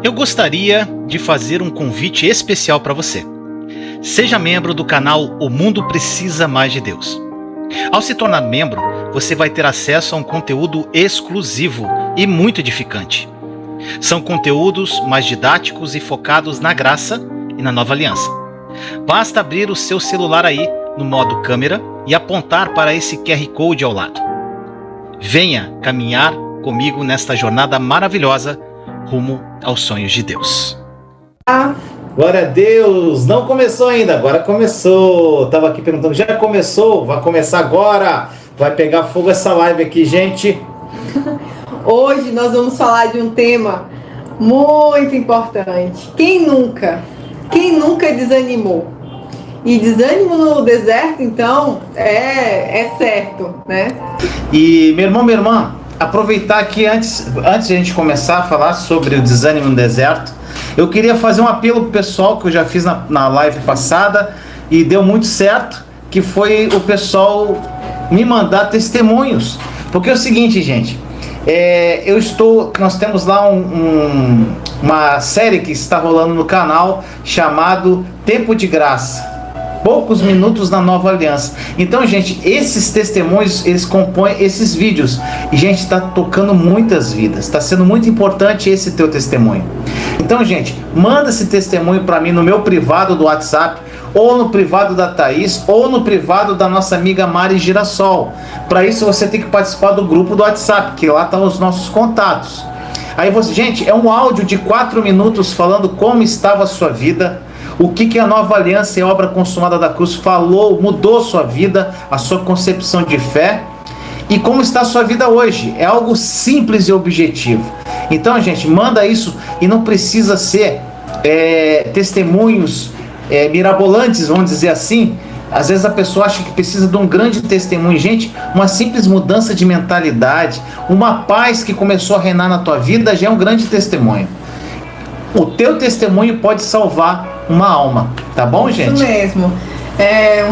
Eu gostaria de fazer um convite especial para você. Seja membro do canal O Mundo Precisa Mais de Deus. Ao se tornar membro, você vai ter acesso a um conteúdo exclusivo e muito edificante. São conteúdos mais didáticos e focados na graça e na nova aliança. Basta abrir o seu celular aí, no modo câmera, e apontar para esse QR Code ao lado. Venha caminhar comigo nesta jornada maravilhosa rumo aos sonhos de Deus. Glória a Deus! Não começou ainda, agora começou. Tava aqui perguntando, já começou? Vai começar agora? Vai pegar fogo essa live aqui, gente. Hoje nós vamos falar de um tema muito importante. Quem nunca desanimou? E desânimo no deserto, então, é certo, né? E, meu irmão, minha irmã, aproveitar aqui, antes de a gente começar a falar sobre o desânimo no deserto, eu queria fazer um apelo pro pessoal que eu já fiz na live passada e deu muito certo, que foi o pessoal me mandar testemunhos. Porque é o seguinte, gente, nós temos lá uma série que está rolando no canal chamado Tempo de Graça. Poucos minutos na nova aliança. Então, gente, esses testemunhos, eles compõem esses vídeos. E, gente, está tocando muitas vidas. Está sendo muito importante esse teu testemunho. Então, gente, manda esse testemunho para mim no meu privado do WhatsApp, ou no privado da Thaís, ou no privado da nossa amiga Mari Girassol. Para isso, você tem que participar do grupo do WhatsApp, que lá estão os nossos contatos. Aí você, gente, é um áudio de 4 minutos falando como estava a sua vida, o que a nova aliança e a obra consumada da cruz mudou a sua vida, a sua concepção de fé, e como está a sua vida hoje. É algo simples e objetivo. Então, gente, manda isso, e não precisa ser testemunhos mirabolantes, vamos dizer assim. Às vezes a pessoa acha que precisa de um grande testemunho. Gente, uma simples mudança de mentalidade, uma paz que começou a reinar na tua vida já é um grande testemunho. O teu testemunho pode salvar uma alma, tá bom, gente? Isso mesmo.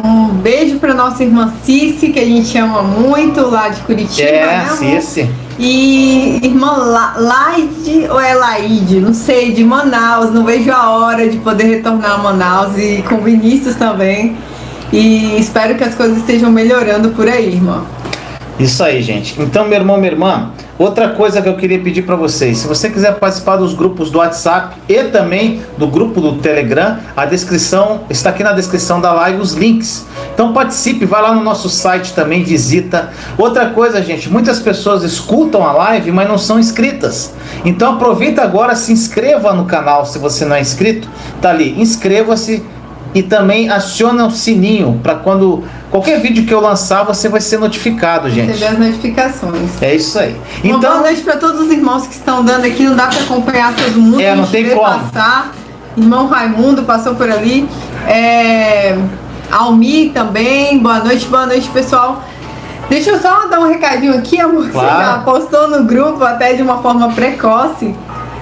Um beijo para nossa irmã Cici, que a gente ama muito, lá de Curitiba, né, Cici. E irmã Laide, ou é Laide, não sei, de Manaus. Não vejo a hora de poder retornar a Manaus, e com Vinícius também. E espero que as coisas estejam melhorando por aí, irmã. Isso aí, gente. Então, meu irmão, minha irmã, outra coisa que eu queria pedir para vocês, se você quiser participar dos grupos do WhatsApp e também do grupo do Telegram, a descrição está aqui na descrição da live, os links. Então participe, vai lá no nosso site também, visita. Outra coisa, gente, muitas pessoas escutam a live, mas não são inscritas. Então aproveita agora, se inscreva no canal, se você não é inscrito, tá ali, inscreva-se. E também aciona o sininho para quando qualquer vídeo que eu lançar, você vai ser notificado, gente. Receber as notificações. É isso aí. Então, boa noite para todos os irmãos que estão dando aqui. Não dá para acompanhar todo mundo. Não tem como passar. Irmão Raimundo passou por ali. Almi também. Boa noite, pessoal. Deixa eu só dar um recadinho aqui, amor. Claro. Você já postou no grupo até de uma forma precoce.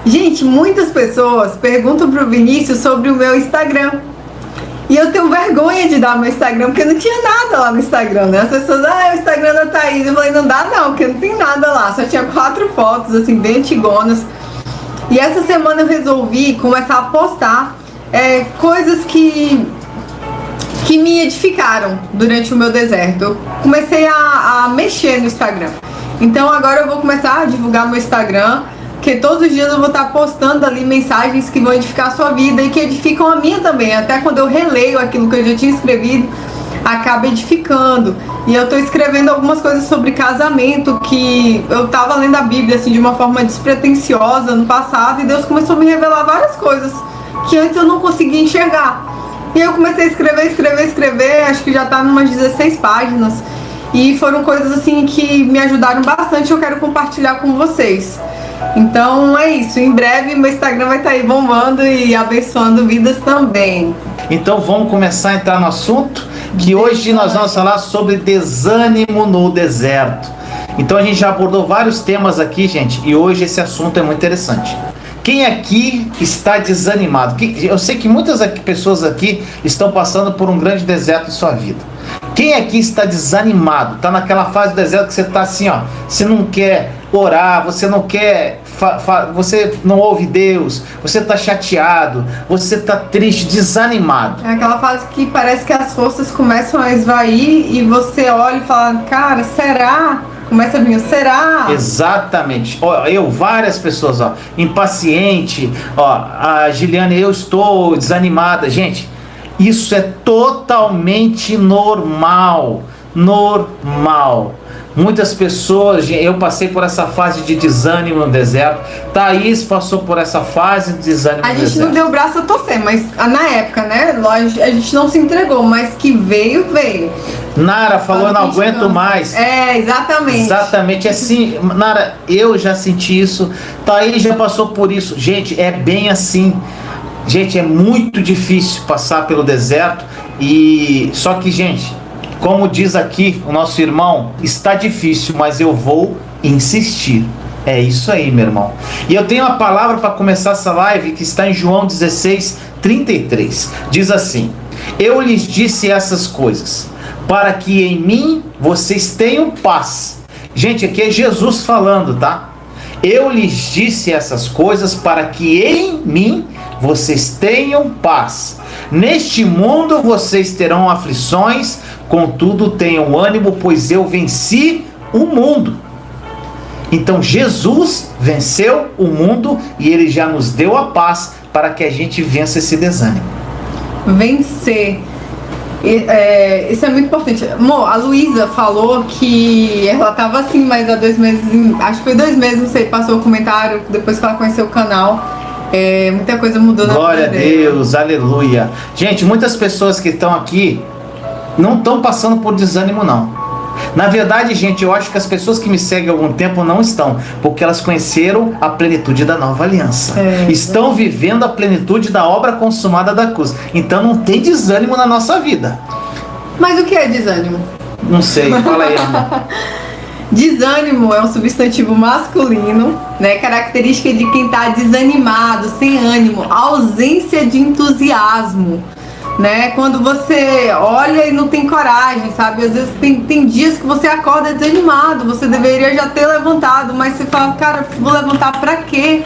Gente, muitas pessoas perguntam pro Vinícius sobre o meu Instagram. E eu tenho vergonha de dar meu Instagram, porque não tinha nada lá no Instagram, né? As pessoas, o Instagram da Thaís. Eu falei, não dá não, porque não tem nada lá. Só tinha 4 fotos, assim, bem antigonas. E essa semana eu resolvi começar a postar coisas que me edificaram durante o meu deserto. Eu comecei a mexer no Instagram. Então agora eu vou começar a divulgar meu Instagram, porque todos os dias eu vou estar postando ali mensagens que vão edificar a sua vida e que edificam a minha também. Até quando eu releio aquilo que eu já tinha escrevido, acaba edificando. E eu estou escrevendo algumas coisas sobre casamento, que eu estava lendo a Bíblia assim, de uma forma despretensiosa no passado, e Deus começou a me revelar várias coisas que antes eu não conseguia enxergar. E eu comecei a escrever, acho que já está em umas 16 páginas. E foram coisas assim que me ajudaram bastante, eu quero compartilhar com vocês. Então é isso, em breve meu Instagram vai estar aí bombando e abençoando vidas também. Então vamos começar a entrar no assunto, que hoje nós vamos falar sobre desânimo no deserto. Então a gente já abordou vários temas aqui, gente, e hoje esse assunto é muito interessante. Quem aqui está desanimado? Eu sei que muitas pessoas aqui estão passando por um grande deserto em sua vida. Quem aqui está desanimado? Está naquela fase do deserto que você está assim, ó, você não quer orar, você não quer você não ouve Deus, você está chateado, você está triste, desanimado. É aquela fase que parece que as forças começam a esvair e você olha e fala, cara, será? Começa a vir, será? Exatamente. Várias pessoas, impaciente, a Giliane, eu estou desanimada. Gente, isso é totalmente normal. Normal. Muitas pessoas, eu passei por essa fase de desânimo no deserto. Thaís passou por essa fase de desânimo no deserto. A gente não deu o braço a torcer, mas na época, né? Lógico, a gente não se entregou, mas que veio. Nara falou, eu não aguento mais. Exatamente. Exatamente, assim, Nara, eu já senti isso. Thaís já passou por isso. Gente, é bem assim. Gente, é muito difícil passar pelo deserto. Só que, gente, como diz aqui o nosso irmão, está difícil, mas eu vou insistir. É isso aí, meu irmão. E eu tenho uma palavra para começar essa live que está em João 16:33. Diz assim: eu lhes disse essas coisas, para que em mim vocês tenham paz. Gente, aqui é Jesus falando, tá? Eu lhes disse essas coisas para que em mim vocês tenham paz. Neste mundo vocês terão aflições, contudo tenham ânimo, pois eu venci o mundo. Então Jesus venceu o mundo e ele já nos deu a paz para que a gente vença esse desânimo. Vencer. Isso é muito importante. Amor, a Luísa falou que ela estava assim, mas há 2 meses, acho que foi 2 meses, não sei, passou o comentário depois que ela conheceu o canal. Muita coisa mudou na vida dela. Glória a Deus, aleluia. Gente, muitas pessoas que estão aqui não estão passando por desânimo, não. Na verdade, gente, eu acho que as pessoas que me seguem há algum tempo não estão, porque elas conheceram a plenitude da nova aliança. Estão vivendo a plenitude da obra consumada da cruz. Então não tem desânimo na nossa vida. Mas o que é desânimo? Não sei, fala aí, amor. Desânimo é um substantivo masculino, né? Característica de quem está desanimado, sem ânimo, ausência de entusiasmo, né? Quando você olha e não tem coragem, sabe? Às vezes tem dias que você acorda desanimado, você deveria já ter levantado, mas você fala, cara, vou levantar pra quê?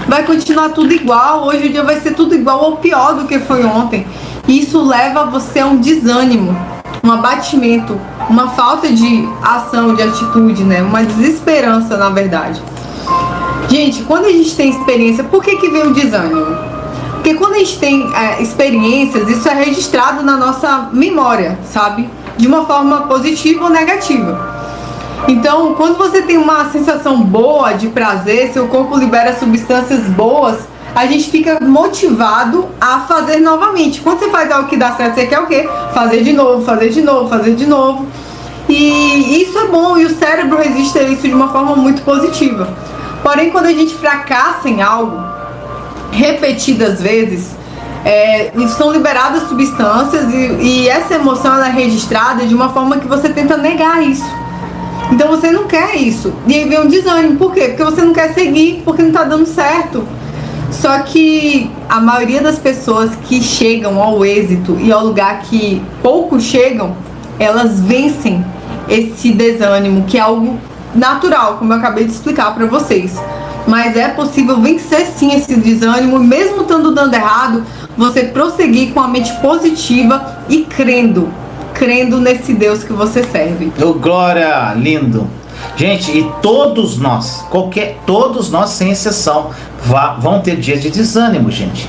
Vai continuar tudo igual, hoje o dia vai ser tudo igual ou pior do que foi ontem. Isso leva você a um desânimo, um abatimento, uma falta de ação, de atitude, né? Uma desesperança, na verdade. Gente, quando a gente tem experiência, por que vem o desânimo? Porque quando a gente tem experiências, isso é registrado na nossa memória, sabe? De uma forma positiva ou negativa. Então, quando você tem uma sensação boa de prazer, seu corpo libera substâncias boas, a gente fica motivado a fazer novamente. Quando você faz algo que dá certo, você quer o quê? Fazer de novo, fazer de novo, fazer de novo. E isso é bom, e o cérebro resiste a isso de uma forma muito positiva. Porém, quando a gente fracassa em algo, repetidas vezes, são liberadas substâncias e essa emoção ela é registrada de uma forma que você tenta negar isso. Então você não quer isso. E aí vem um desânimo. Por quê? Porque você não quer seguir, porque não tá dando certo. Só que a maioria das pessoas que chegam ao êxito e ao lugar que poucos chegam, elas vencem esse desânimo, que é algo natural, como eu acabei de explicar para vocês. Mas é possível vencer sim esse desânimo, mesmo estando dando errado, você prosseguir com a mente positiva e crendo nesse Deus que você serve. Oh, glória, lindo. Gente, e todos nós sem exceção, vão ter dias de desânimo, gente.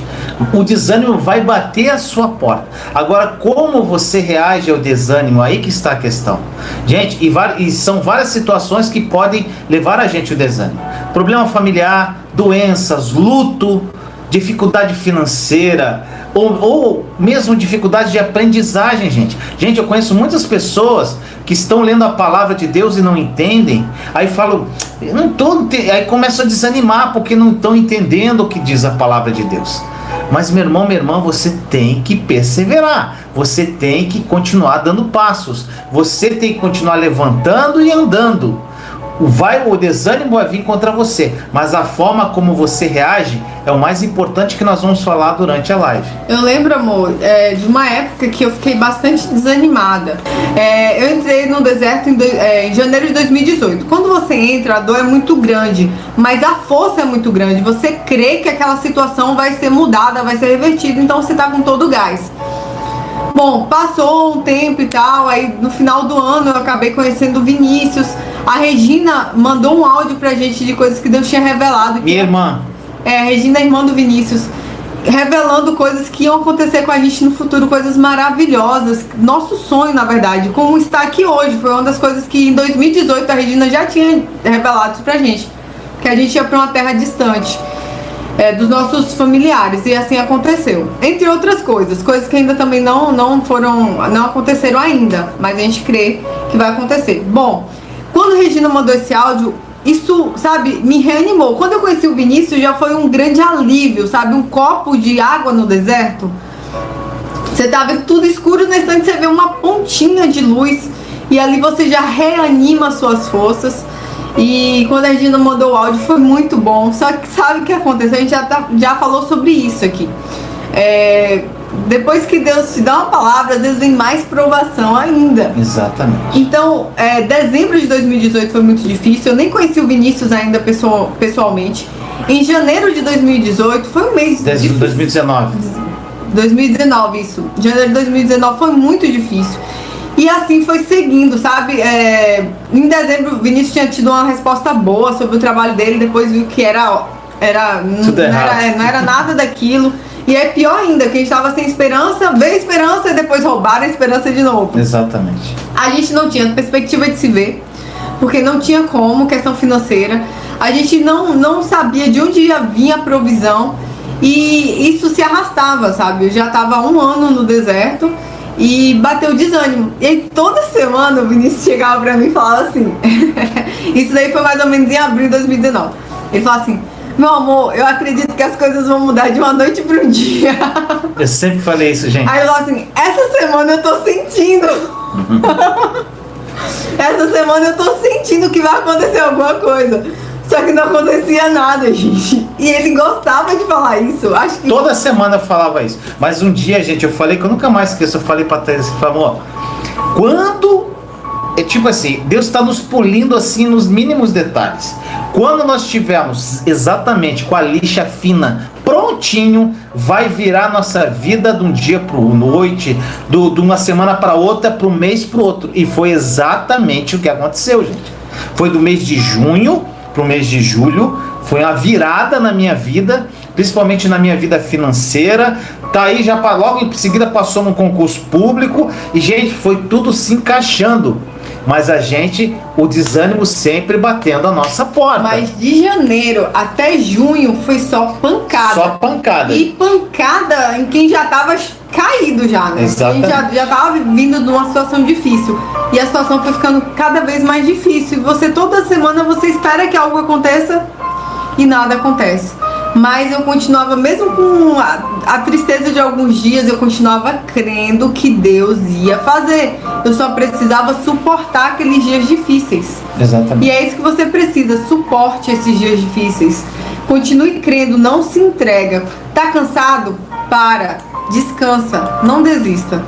O desânimo vai bater a sua porta. Agora, como você reage ao desânimo? Aí que está a questão. Gente, e são várias situações que podem levar a gente ao desânimo. Problema familiar, doenças, luto, dificuldade financeira, ou mesmo dificuldade de aprendizagem, gente. Gente, eu conheço muitas pessoas que estão lendo a palavra de Deus e não entendem, aí falam, aí começam a desanimar porque não estão entendendo o que diz a palavra de Deus. Mas meu irmão, minha irmã, você tem que perseverar, você tem que continuar dando passos, você tem que continuar levantando e andando. o desânimo vai vir contra você, mas a forma como você reage é o mais importante, que nós vamos falar durante a live. Eu lembro, amor, de uma época que eu fiquei bastante desanimada. Eu entrei no deserto em janeiro de 2018. Quando você entra, a dor é muito grande, mas a força é muito grande. Você crê que aquela situação vai ser mudada, vai ser revertida, então você tá com todo o gás. Bom, passou um tempo e tal, aí no final do ano eu acabei conhecendo o Vinícius. A Regina mandou um áudio pra gente de coisas que Deus tinha revelado. Minha irmã. A Regina é irmã do Vinícius, revelando coisas que iam acontecer com a gente no futuro, coisas maravilhosas. Nosso sonho, na verdade, como está aqui hoje, foi uma das coisas que em 2018 a Regina já tinha revelado isso pra gente, que a gente ia pra uma terra distante dos nossos familiares, e assim aconteceu. Entre outras coisas que ainda também não aconteceram ainda, mas a gente crê que vai acontecer. Bom, quando a Regina mandou esse áudio, isso, sabe, me reanimou. Quando eu conheci o Vinícius, já foi um grande alívio, sabe? Um copo de água no deserto. Você tá vendo tudo escuro, no instante você vê uma pontinha de luz, e ali você já reanima suas forças. E quando a Regina mandou o áudio, foi muito bom. Só que sabe o que aconteceu? A gente já falou sobre isso aqui. Depois que Deus te dá uma palavra, às vezes vem mais provação ainda. Exatamente. Então, dezembro de 2018 foi muito difícil. Eu nem conheci o Vinícius ainda pessoalmente. Em janeiro de 2018 foi um mês difícil. 2019, isso. Janeiro de 2019 foi muito difícil. E assim foi seguindo, sabe? Em dezembro, o Vinícius tinha tido uma resposta boa sobre o trabalho dele. Depois viu que não era nada daquilo. E é pior ainda, que a gente tava sem esperança, veio esperança e depois roubaram a esperança de novo. Exatamente. A gente não tinha perspectiva de se ver, porque não tinha como, questão financeira. A gente não sabia de onde ia vir a provisão, e isso se arrastava, sabe? Eu já tava 1 ano no deserto e bateu o desânimo. E aí toda semana o Vinícius chegava pra mim e falava assim, isso daí foi mais ou menos em abril de 2019. Ele falava assim: meu amor, eu acredito que as coisas vão mudar de uma noite para um dia. Eu sempre falei isso, gente. Aí eu falo assim, essa semana eu tô sentindo. Essa semana eu tô sentindo que vai acontecer alguma coisa. Só que não acontecia nada, gente. E ele gostava de falar isso. Acho que toda semana eu falava isso. Mas um dia, gente, eu falei que eu nunca mais esqueço. Eu falei pra Teresa, amor, quando... tipo assim, Deus está nos polindo assim nos mínimos detalhes. Quando nós tivermos exatamente com a lixa fina prontinho, vai virar nossa vida de um dia para o noite, de uma semana para outra, para um mês para o outro. E foi exatamente o que aconteceu, gente. Foi do mês de junho para o mês de julho. Foi uma virada na minha vida, principalmente na minha vida financeira. Tá aí, logo em seguida passou num concurso público. E, gente, foi tudo se encaixando. Mas o desânimo sempre batendo a nossa porta. Mas de janeiro até junho foi só pancada. Só pancada. E pancada em quem já tava caído já, né? Exatamente. A gente já tava vindo de uma situação difícil. E a situação foi ficando cada vez mais difícil. E você, toda semana, você espera que algo aconteça e nada acontece. Mas eu continuava, mesmo com a tristeza de alguns dias, eu continuava crendo que Deus ia fazer. Eu só precisava suportar aqueles dias difíceis. Exatamente. E é isso que você precisa, suporte esses dias difíceis. Continue crendo, não se entrega. Tá cansado? Para, descansa, não desista.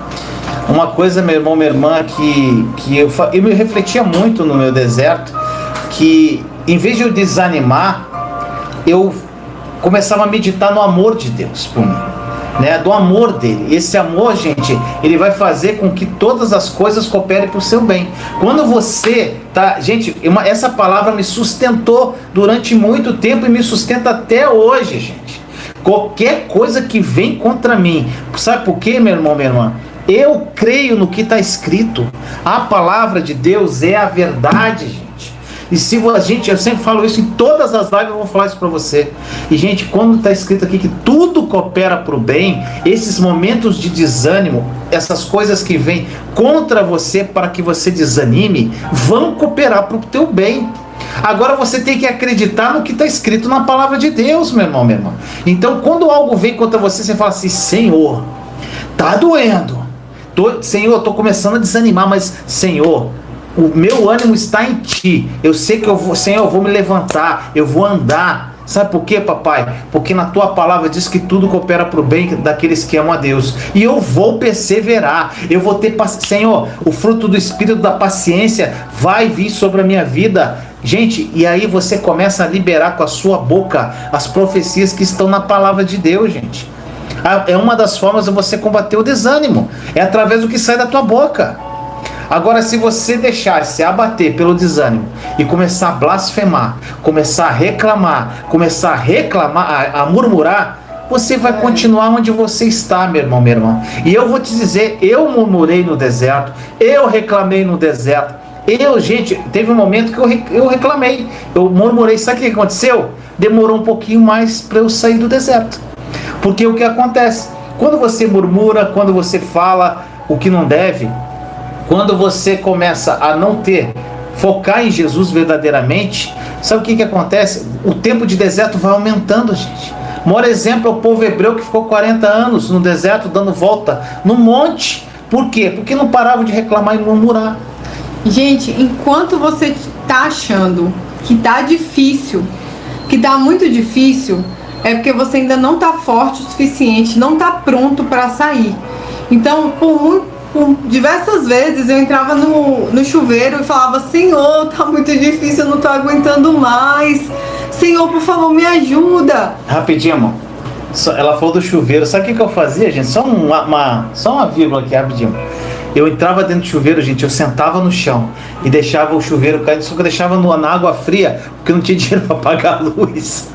Uma coisa, meu irmão, minha irmã, que eu me refletia muito no meu deserto, que em vez de eu desanimar, eu começava a meditar no amor de Deus por mim, né? Do amor dele. Esse amor, gente, ele vai fazer com que todas as coisas cooperem para o seu bem. Quando você tá, gente, essa palavra me sustentou durante muito tempo e me sustenta até hoje, gente. Qualquer coisa que vem contra mim, sabe por quê, meu irmão, minha irmã? Eu creio no que está escrito. A palavra de Deus é a verdade, gente. E se a gente, eu sempre falo isso em todas as lives, eu vou falar isso para você. E, gente, quando está escrito aqui que tudo coopera para o bem, esses momentos de desânimo, essas coisas que vêm contra você para que você desanime, vão cooperar para o teu bem. Agora você tem que acreditar no que está escrito na palavra de Deus, meu irmão, minha irmã. Então, quando algo vem contra você, você fala assim: Senhor, tá doendo. Senhor, estou começando a desanimar, mas, Senhor, O meu ânimo está em ti. Eu sei que Senhor, eu vou me levantar, eu vou andar. Sabe por quê, papai? Porque na tua palavra diz que tudo coopera para o bem daqueles que amam a Deus. E eu vou perseverar. Eu vou ter Senhor, o fruto do Espírito da paciência vai vir sobre a minha vida. Gente, e aí você começa a liberar com a sua boca as profecias que estão na palavra de Deus, gente. É uma das formas de você combater o desânimo. É através do que sai da tua boca. Agora, se você deixar se abater pelo desânimo e começar a blasfemar, começar a reclamar, a murmurar, você vai continuar onde você está, meu irmão, minha irmã. E eu vou te dizer, eu murmurei no deserto, eu reclamei no deserto. Gente, teve um momento que eu reclamei, eu murmurei. Sabe o que aconteceu? Demorou um pouquinho mais para eu sair do deserto. Porque o que acontece? Quando você murmura, quando você fala o que não deve, quando você começa a não focar em Jesus verdadeiramente, sabe o que acontece? O tempo de deserto vai aumentando, gente. O maior exemplo é o povo hebreu que ficou 40 anos no deserto, dando volta no monte. Por quê? Porque não parava de reclamar e murmurar. Gente, enquanto você tá achando que tá difícil, que tá muito difícil, é porque você ainda não tá forte o suficiente, não tá pronto para sair. Então, por diversas vezes eu entrava no chuveiro e falava: Senhor, tá muito difícil, eu não tô aguentando mais. Senhor, por favor, me ajuda. Rapidinho, amor. Ela falou do chuveiro. Sabe o que eu fazia, gente? Só uma vírgula aqui, rapidinho. Eu entrava dentro do chuveiro, gente, eu sentava no chão e deixava o chuveiro cair, só que eu deixava na água fria, porque eu não tinha dinheiro para pagar a luz.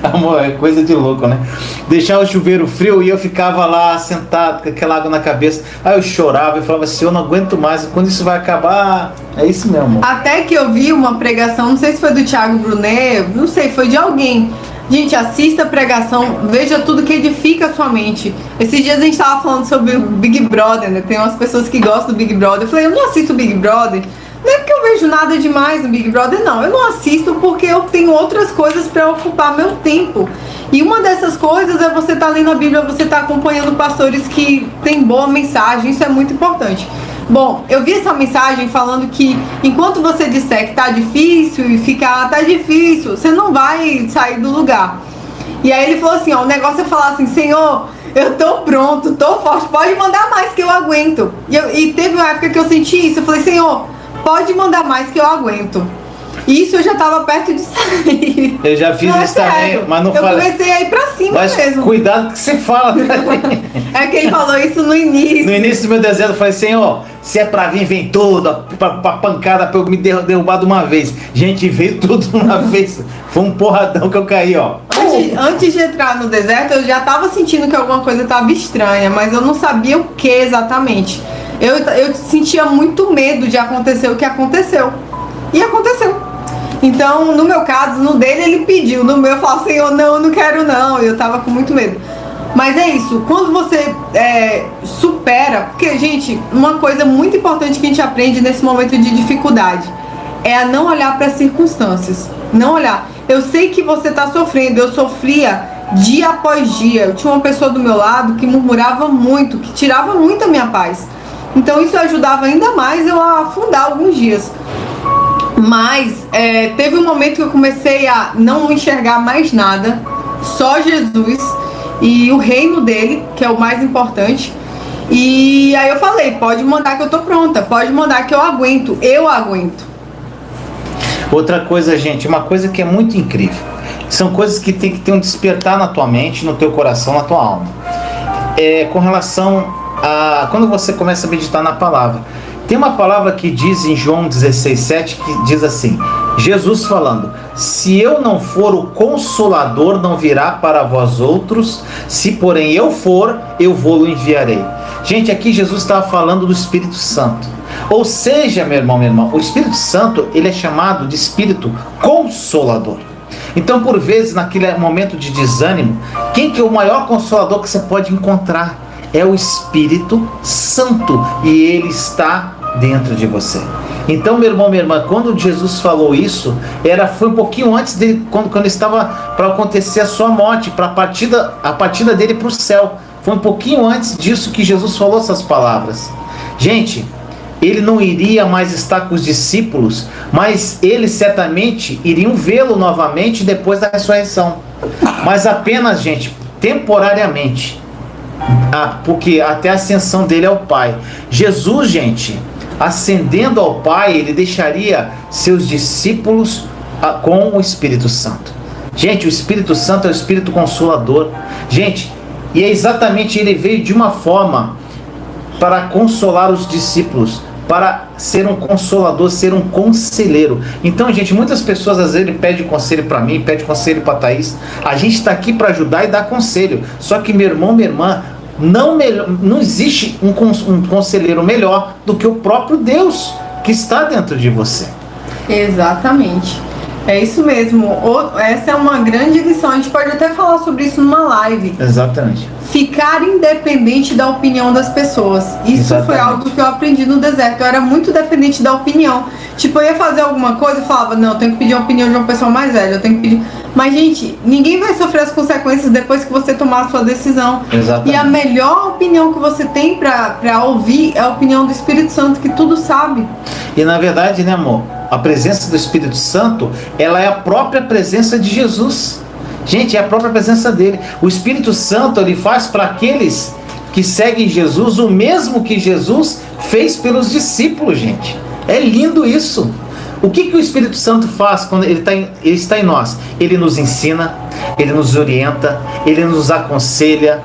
Amor, é coisa de louco, né? Deixava o chuveiro frio e eu ficava lá sentado com aquela água na cabeça. Aí eu chorava e falava assim: eu não aguento mais, quando isso vai acabar? É isso mesmo, amor. Até que eu vi uma pregação, não sei se foi do Thiago Brunet, não sei, foi de alguém. Gente, assista a pregação, veja tudo que edifica a sua mente. Esses dias a gente tava falando sobre o Big Brother, né? Tem umas pessoas que gostam do Big Brother. Eu falei: eu não assisto o Big Brother. Não é porque eu vejo nada demais no Big Brother, não. Eu não assisto porque eu tenho outras coisas para ocupar meu tempo. E uma dessas coisas é você estar lendo a Bíblia, você estar acompanhando pastores que têm boa mensagem. Isso é muito importante. Bom, eu vi essa mensagem falando que enquanto você disser que tá difícil e ficar, tá difícil, você não vai sair do lugar. E aí ele falou assim, ó, o negócio é falar assim: Senhor, eu tô pronto, tô forte, pode mandar mais que eu aguento. E teve uma época que eu senti isso, eu falei: Senhor, pode mandar mais que eu aguento. Isso eu já tava perto de sair. Eu já fiz isso também, mas não falei. Eu comecei a ir pra cima mesmo. Cuidado que você fala. É que ele falou isso no início. No início do meu deserto eu falei: Senhor, se é pra vir, vem tudo, pra pancada, pra eu me derrubar de uma vez. Gente, veio tudo de uma vez. Foi um porradão que eu caí, ó. Antes de entrar no deserto, eu já tava sentindo que alguma coisa tava estranha, mas eu não sabia o que exatamente. Eu sentia muito medo de acontecer o que aconteceu. E aconteceu. Então, no meu caso, no dele ele pediu, no meu eu falo: Senhor, não, eu não quero não. E eu tava com muito medo. Mas é isso, quando você supera, porque, gente, uma coisa muito importante que a gente aprende nesse momento de dificuldade é a não olhar para as circunstâncias. Não olhar. Eu sei que você tá sofrendo, eu sofria dia após dia. Eu tinha uma pessoa do meu lado que murmurava muito, que tirava muito a minha paz. Então isso ajudava ainda mais eu a afundar alguns dias. Mas teve um momento que eu comecei a não enxergar mais nada, só Jesus e o reino dele, que é o mais importante. E aí eu falei: pode mandar que eu tô pronta, pode mandar que eu aguento. Outra coisa, gente, uma coisa que é muito incrível, são coisas que tem que ter um despertar na tua mente, no teu coração, na tua alma. Com relação a quando você começa a meditar na palavra. Tem uma palavra que diz em João 16,7, que diz assim: Jesus falando: se eu não for, o Consolador não virá para vós outros, se porém eu for, eu vou-lo enviarei. Gente, aqui Jesus estava falando do Espírito Santo. Ou seja, meu irmão, minha irmã, o Espírito Santo, ele é chamado de Espírito Consolador. Então, por vezes, naquele momento de desânimo, quem que é o maior consolador que você pode encontrar? É o Espírito Santo, e ele está dentro de você. Então, meu irmão, minha irmã, quando Jesus falou isso, foi um pouquinho antes dele, quando estava para acontecer a sua morte, para a partida dele para o céu. Foi um pouquinho antes disso que Jesus falou essas palavras. Gente, ele não iria mais estar com os discípulos, mas eles certamente iriam vê-lo novamente depois da ressurreição. Mas apenas, gente, temporariamente. Porque até a ascensão dele ao Pai. Jesus, gente, ascendendo ao Pai, ele deixaria seus discípulos com o Espírito Santo. Gente, o Espírito Santo é o Espírito Consolador. Gente, e é exatamente, ele veio de uma forma para consolar os discípulos, para ser um consolador, ser um conselheiro. Então, gente, muitas pessoas às vezes pedem conselho para mim, pedem conselho para Thaís. A gente está aqui para ajudar e dar conselho. Só que, meu irmão, minha irmã, não existe um conselheiro melhor do que o próprio Deus que está dentro de você. Exatamente. É isso mesmo. Essa é uma grande lição. A gente pode até falar sobre isso numa live. Exatamente. Ficar independente da opinião das pessoas. Isso Exatamente. Foi algo que eu aprendi no deserto. Eu era muito dependente da opinião. Tipo, eu ia fazer alguma coisa e falava, não, eu tenho que pedir a opinião de uma pessoa mais velha. Eu tenho que pedir... Mas, gente, ninguém vai sofrer as consequências depois que você tomar a sua decisão. Exatamente. E a melhor opinião que você tem pra ouvir é a opinião do Espírito Santo, que tudo sabe. E na verdade, né, amor? A presença do Espírito Santo, ela é a própria presença de Jesus. Gente, é a própria presença dele. O Espírito Santo, ele faz para aqueles que seguem Jesus o mesmo que Jesus fez pelos discípulos, gente. É lindo isso. O que o Espírito Santo faz quando ele está em nós? Ele nos ensina, ele nos orienta, ele nos aconselha,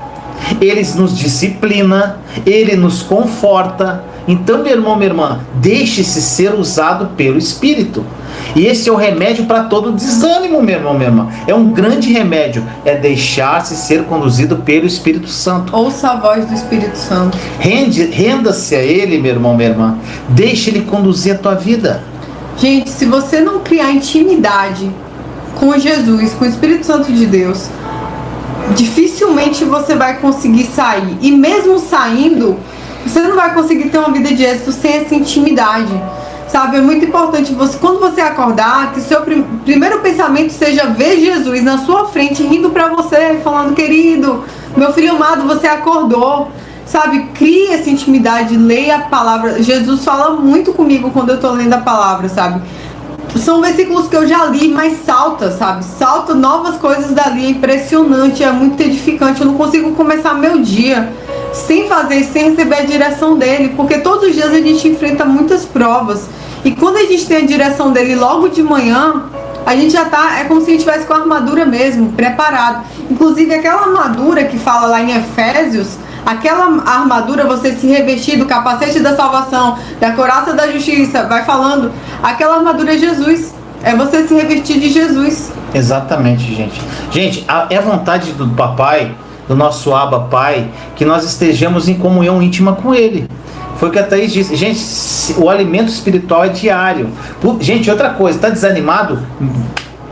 ele nos disciplina, ele nos conforta. Então, meu irmão, minha irmã, deixe-se ser usado pelo Espírito. E esse é o remédio para todo desânimo, meu irmão, minha irmã. É um grande remédio, é deixar-se ser conduzido pelo Espírito Santo. Ouça a voz do Espírito Santo. Renda-se a ele, meu irmão, minha irmã. Deixe ele conduzir a tua vida. Gente, se você não criar intimidade com Jesus, com o Espírito Santo de Deus, dificilmente você vai conseguir sair. E mesmo saindo, você não vai conseguir ter uma vida de êxito sem essa intimidade, sabe? É muito importante, quando você acordar, que seu primeiro pensamento seja ver Jesus na sua frente, rindo pra você, falando, querido, meu filho amado, você acordou, sabe? Crie essa intimidade, leia a palavra. Jesus fala muito comigo quando eu tô lendo a palavra, sabe? São versículos que eu já li, mas salta, sabe? Salta novas coisas dali, é impressionante, é muito edificante. Eu não consigo começar meu dia sem fazer, sem receber a direção dele, porque todos os dias a gente enfrenta muitas provas, e quando a gente tem a direção dele logo de manhã, a gente já tá, é como se a gente estivesse com a armadura mesmo, preparado. Inclusive aquela armadura que fala lá em Efésios, aquela armadura, você se revestir do capacete da salvação, da couraça da justiça, vai falando, aquela armadura é Jesus, é você se revestir de Jesus. Exatamente, gente. Gente, é vontade do papai, do nosso Abba Pai, que nós estejamos em comunhão íntima com ele. Foi o que a Thaís disse. Gente, o alimento espiritual é diário. Gente, outra coisa, está desanimado?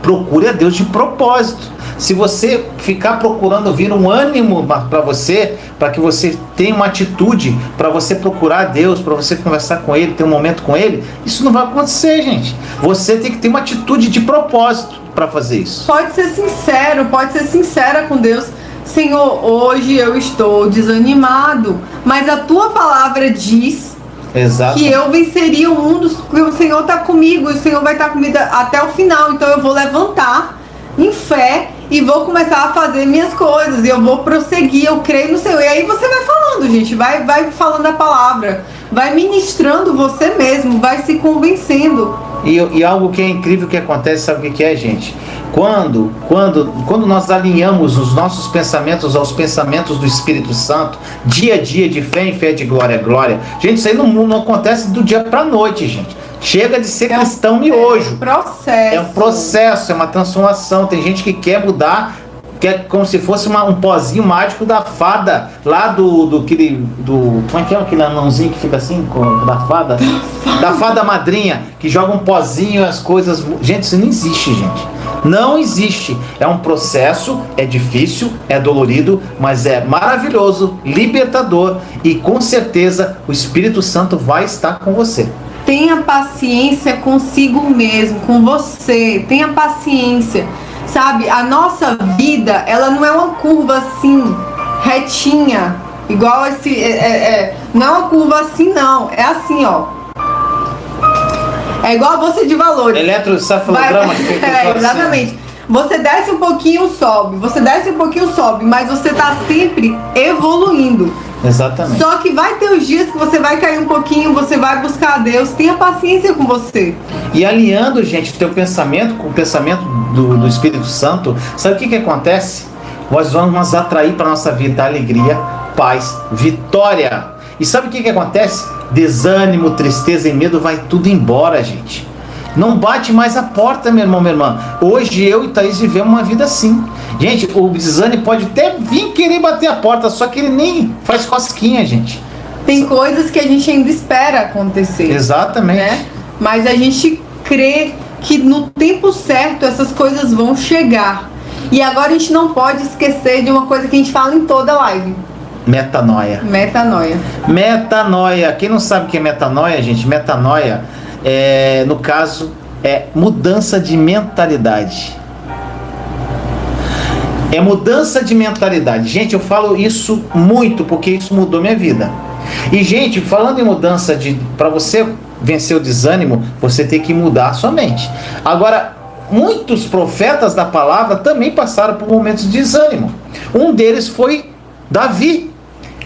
Procure a Deus de propósito. Se você ficar procurando vir um ânimo para você, para que você tenha uma atitude, para você procurar a Deus, para você conversar com ele, ter um momento com ele, isso não vai acontecer, gente. Você tem que ter uma atitude de propósito para fazer isso. Pode ser sincero, pode ser sincera com Deus. Senhor, hoje eu estou desanimado, mas a tua palavra diz Exato. Que eu venceria o mundo, que o Senhor está comigo, e o Senhor vai estar comigo até o final. Então eu vou levantar em fé e vou começar a fazer minhas coisas, e eu vou prosseguir, eu creio no Senhor. E aí você vai falando, gente, vai falando a palavra, vai ministrando você mesmo, vai se convencendo. E algo que é incrível que acontece, sabe o que é, gente? Quando nós alinhamos os nossos pensamentos aos pensamentos do Espírito Santo, dia a dia, de fé em fé, de glória a glória, gente, isso aí não acontece do dia para a noite, gente. Chega de ser cristão miojo. É um processo, é uma transformação. Tem gente que quer mudar, que é como se fosse um pozinho mágico da fada, lá como é que é aquele anãozinho que fica assim, da fada? Da fada madrinha, que joga um pozinho e as coisas... Gente, isso não existe, gente. Não existe. É um processo, é difícil, é dolorido, mas é maravilhoso, libertador, e com certeza o Espírito Santo vai estar com você. Tenha paciência consigo mesmo, com você. Tenha paciência. Sabe, a nossa vida, ela não é uma curva assim, retinha, igual esse... não é uma curva assim, não. É assim, ó. É igual a bolsa de valores. Eletrocefalograma que fica exatamente. Assim. Você desce um pouquinho, sobe. Você desce um pouquinho, sobe. Mas você tá sempre evoluindo. Exatamente. Só que vai ter os dias que você vai cair um pouquinho, você vai buscar a Deus. Tenha paciência com você. E alinhando, gente, o teu pensamento com o pensamento do Espírito Santo, sabe o que acontece? Nós vamos atrair para nossa vida alegria, paz, vitória. E sabe o que acontece? Desânimo, tristeza e medo vai tudo embora, gente. Não bate mais a porta, meu irmão, minha irmã. Hoje eu e Thaís vivemos uma vida assim. Gente, o desânimo pode até vir querer bater a porta, só que ele nem faz cosquinha, gente. Tem coisas que a gente ainda espera acontecer. Exatamente. Né? Mas a gente crê que no tempo certo essas coisas vão chegar. E agora a gente não pode esquecer de uma coisa que a gente fala em toda live. Metanoia. Metanoia. Metanoia. Quem não sabe o que é metanoia, gente? Metanoia no caso, é mudança de mentalidade. É mudança de mentalidade. Gente, eu falo isso muito porque isso mudou minha vida. E, gente, falando em mudança para você vencer o desânimo, você tem que mudar a sua mente. Agora, muitos profetas da palavra também passaram por momentos de desânimo. Um deles foi Davi.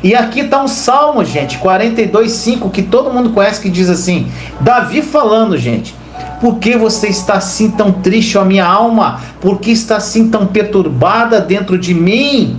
E aqui está um salmo, gente, 42:5, que todo mundo conhece, que diz assim, Davi falando, gente, por que você está assim tão triste, ó minha alma? Por que está assim tão perturbada dentro de mim?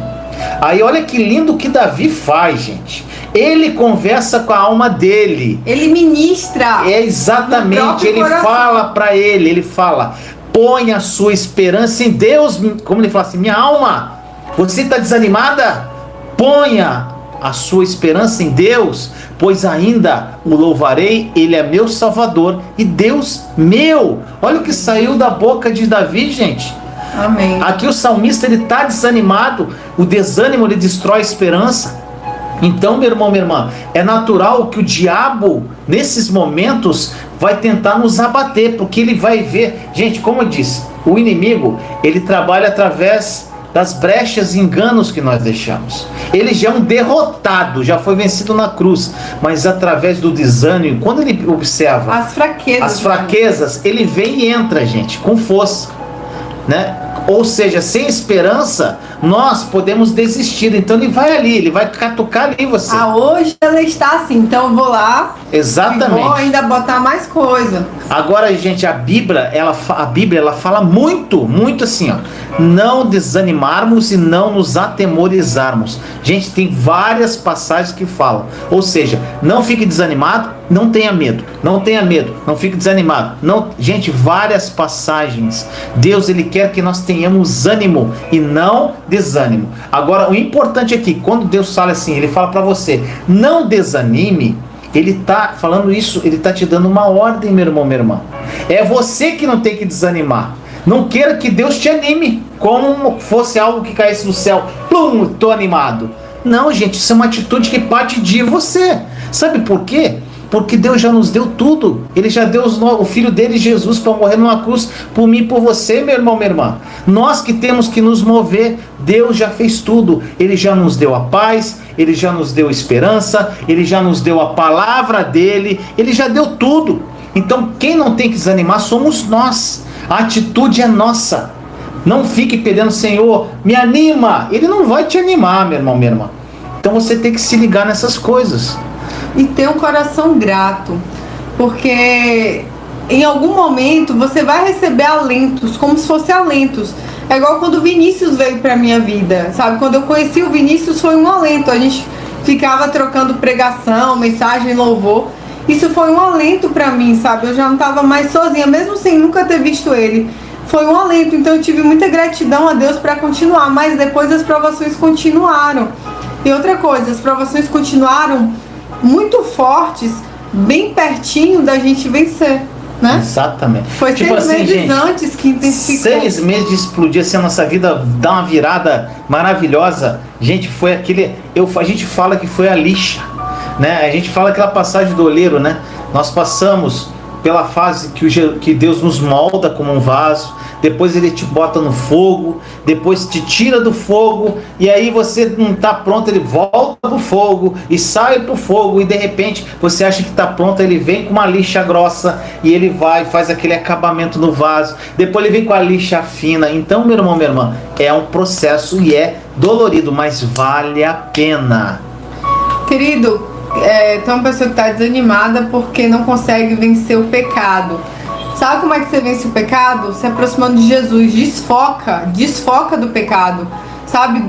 Aí olha que lindo que Davi faz, gente. Ele conversa com a alma dele. Ele ministra. É exatamente, ele fala para ele fala, põe a sua esperança em Deus. Como ele fala assim, minha alma, você está desanimada? Ponha a sua esperança em Deus, pois ainda o louvarei, ele é meu Salvador e Deus meu. Olha o que saiu da boca de Davi, gente. Amém. Aqui o salmista, ele está desanimado, o desânimo, ele destrói a esperança. Então, meu irmão, minha irmã, é natural que o diabo, nesses momentos, vai tentar nos abater, porque ele vai ver, gente, como eu disse, o inimigo, ele trabalha através das brechas e enganos que nós deixamos. Ele já é um derrotado, já foi vencido na cruz, mas através do desânimo, quando ele observa as fraquezas, ele vem e entra, gente, com força, né? Ou seja, sem esperança, nós podemos desistir. Então ele vai ali, ele vai catucar ali você. Hoje ela está assim, então eu vou lá. Exatamente. E vou ainda botar mais coisa. Agora, gente, a Bíblia, ela fala muito assim, ó. Não desanimarmos e não nos atemorizarmos. Gente, tem várias passagens que falam. Ou seja, não fique desanimado, não tenha medo. Não tenha medo, não fique desanimado. Não, gente, várias passagens. Deus, ele quer que nós tenhamos ânimo e não desânimo. Agora, o importante aqui, quando Deus fala assim, ele fala para você, não desanime. Ele está falando isso, ele está te dando uma ordem, meu irmão, minha irmã. É você que não tem que desanimar. Não queira que Deus te anime, como fosse algo que caísse do céu. Plum, tô animado. Não, gente, isso é uma atitude que parte de você. Sabe por quê? Porque Deus já nos deu tudo. Ele já deu o Filho dele, Jesus, para morrer numa cruz por mim e por você, meu irmão, minha irmã. Nós que temos que nos mover, Deus já fez tudo. Ele já nos deu a paz, ele já nos deu esperança, ele já nos deu a palavra dele, ele já deu tudo. Então, quem não tem que desanimar somos nós. A atitude é nossa. Não fique pedindo, Senhor, me anima. Ele não vai te animar, meu irmão, minha irmã. Então você tem que se ligar nessas coisas. E ter um coração grato, porque em algum momento você vai receber alentos, como se fosse alentos. É igual quando o Vinícius veio pra minha vida, sabe? Quando eu conheci o Vinícius foi um alento. A gente ficava trocando pregação, mensagem, louvor. Isso foi um alento pra mim, sabe? Eu já não tava mais sozinha, mesmo sem nunca ter visto ele. Foi um alento, então eu tive muita gratidão a Deus pra continuar, mas depois as provações continuaram. E outra coisa, as provações continuaram muito fortes, bem pertinho da gente vencer, né? Exatamente. Foi tipo 6 meses, gente, antes que intensificou. 6 meses de explodir assim a nossa vida, dar uma virada maravilhosa. Gente, foi aquele... a gente fala que foi a lixa, né? A gente fala aquela passagem do oleiro, né? Nós passamos pela fase que Deus nos molda como um vaso, depois ele te bota no fogo, depois te tira do fogo, e aí você não está pronto, ele volta pro fogo e sai pro fogo, e de repente você acha que está pronto, ele vem com uma lixa grossa e ele vai, faz aquele acabamento no vaso, depois ele vem com a lixa fina. Então, meu irmão, minha irmã, é um processo e é dolorido, mas vale a pena. Querido, tem uma pessoa que está desanimada porque não consegue vencer o pecado. Sabe como é que você vence o pecado? Se aproximando de Jesus. Desfoca do pecado. Sabe?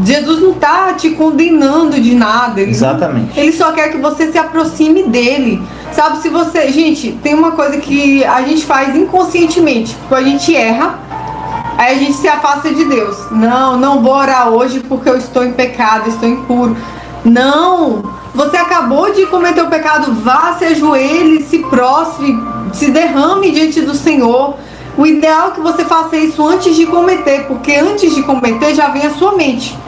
Jesus não está te condenando de nada. Exatamente. Ele só quer que você se aproxime dele. Sabe, se você... Gente, tem uma coisa que a gente faz inconscientemente. Tipo, a gente erra, aí a gente se afasta de Deus. Não vou orar hoje porque eu estou em pecado, estou impuro. Não! Você acabou de cometer o pecado, vá, se ajoelhe, se prostre, se derrame diante do Senhor. O ideal é que você faça isso antes de cometer, porque antes de cometer já vem a sua mente.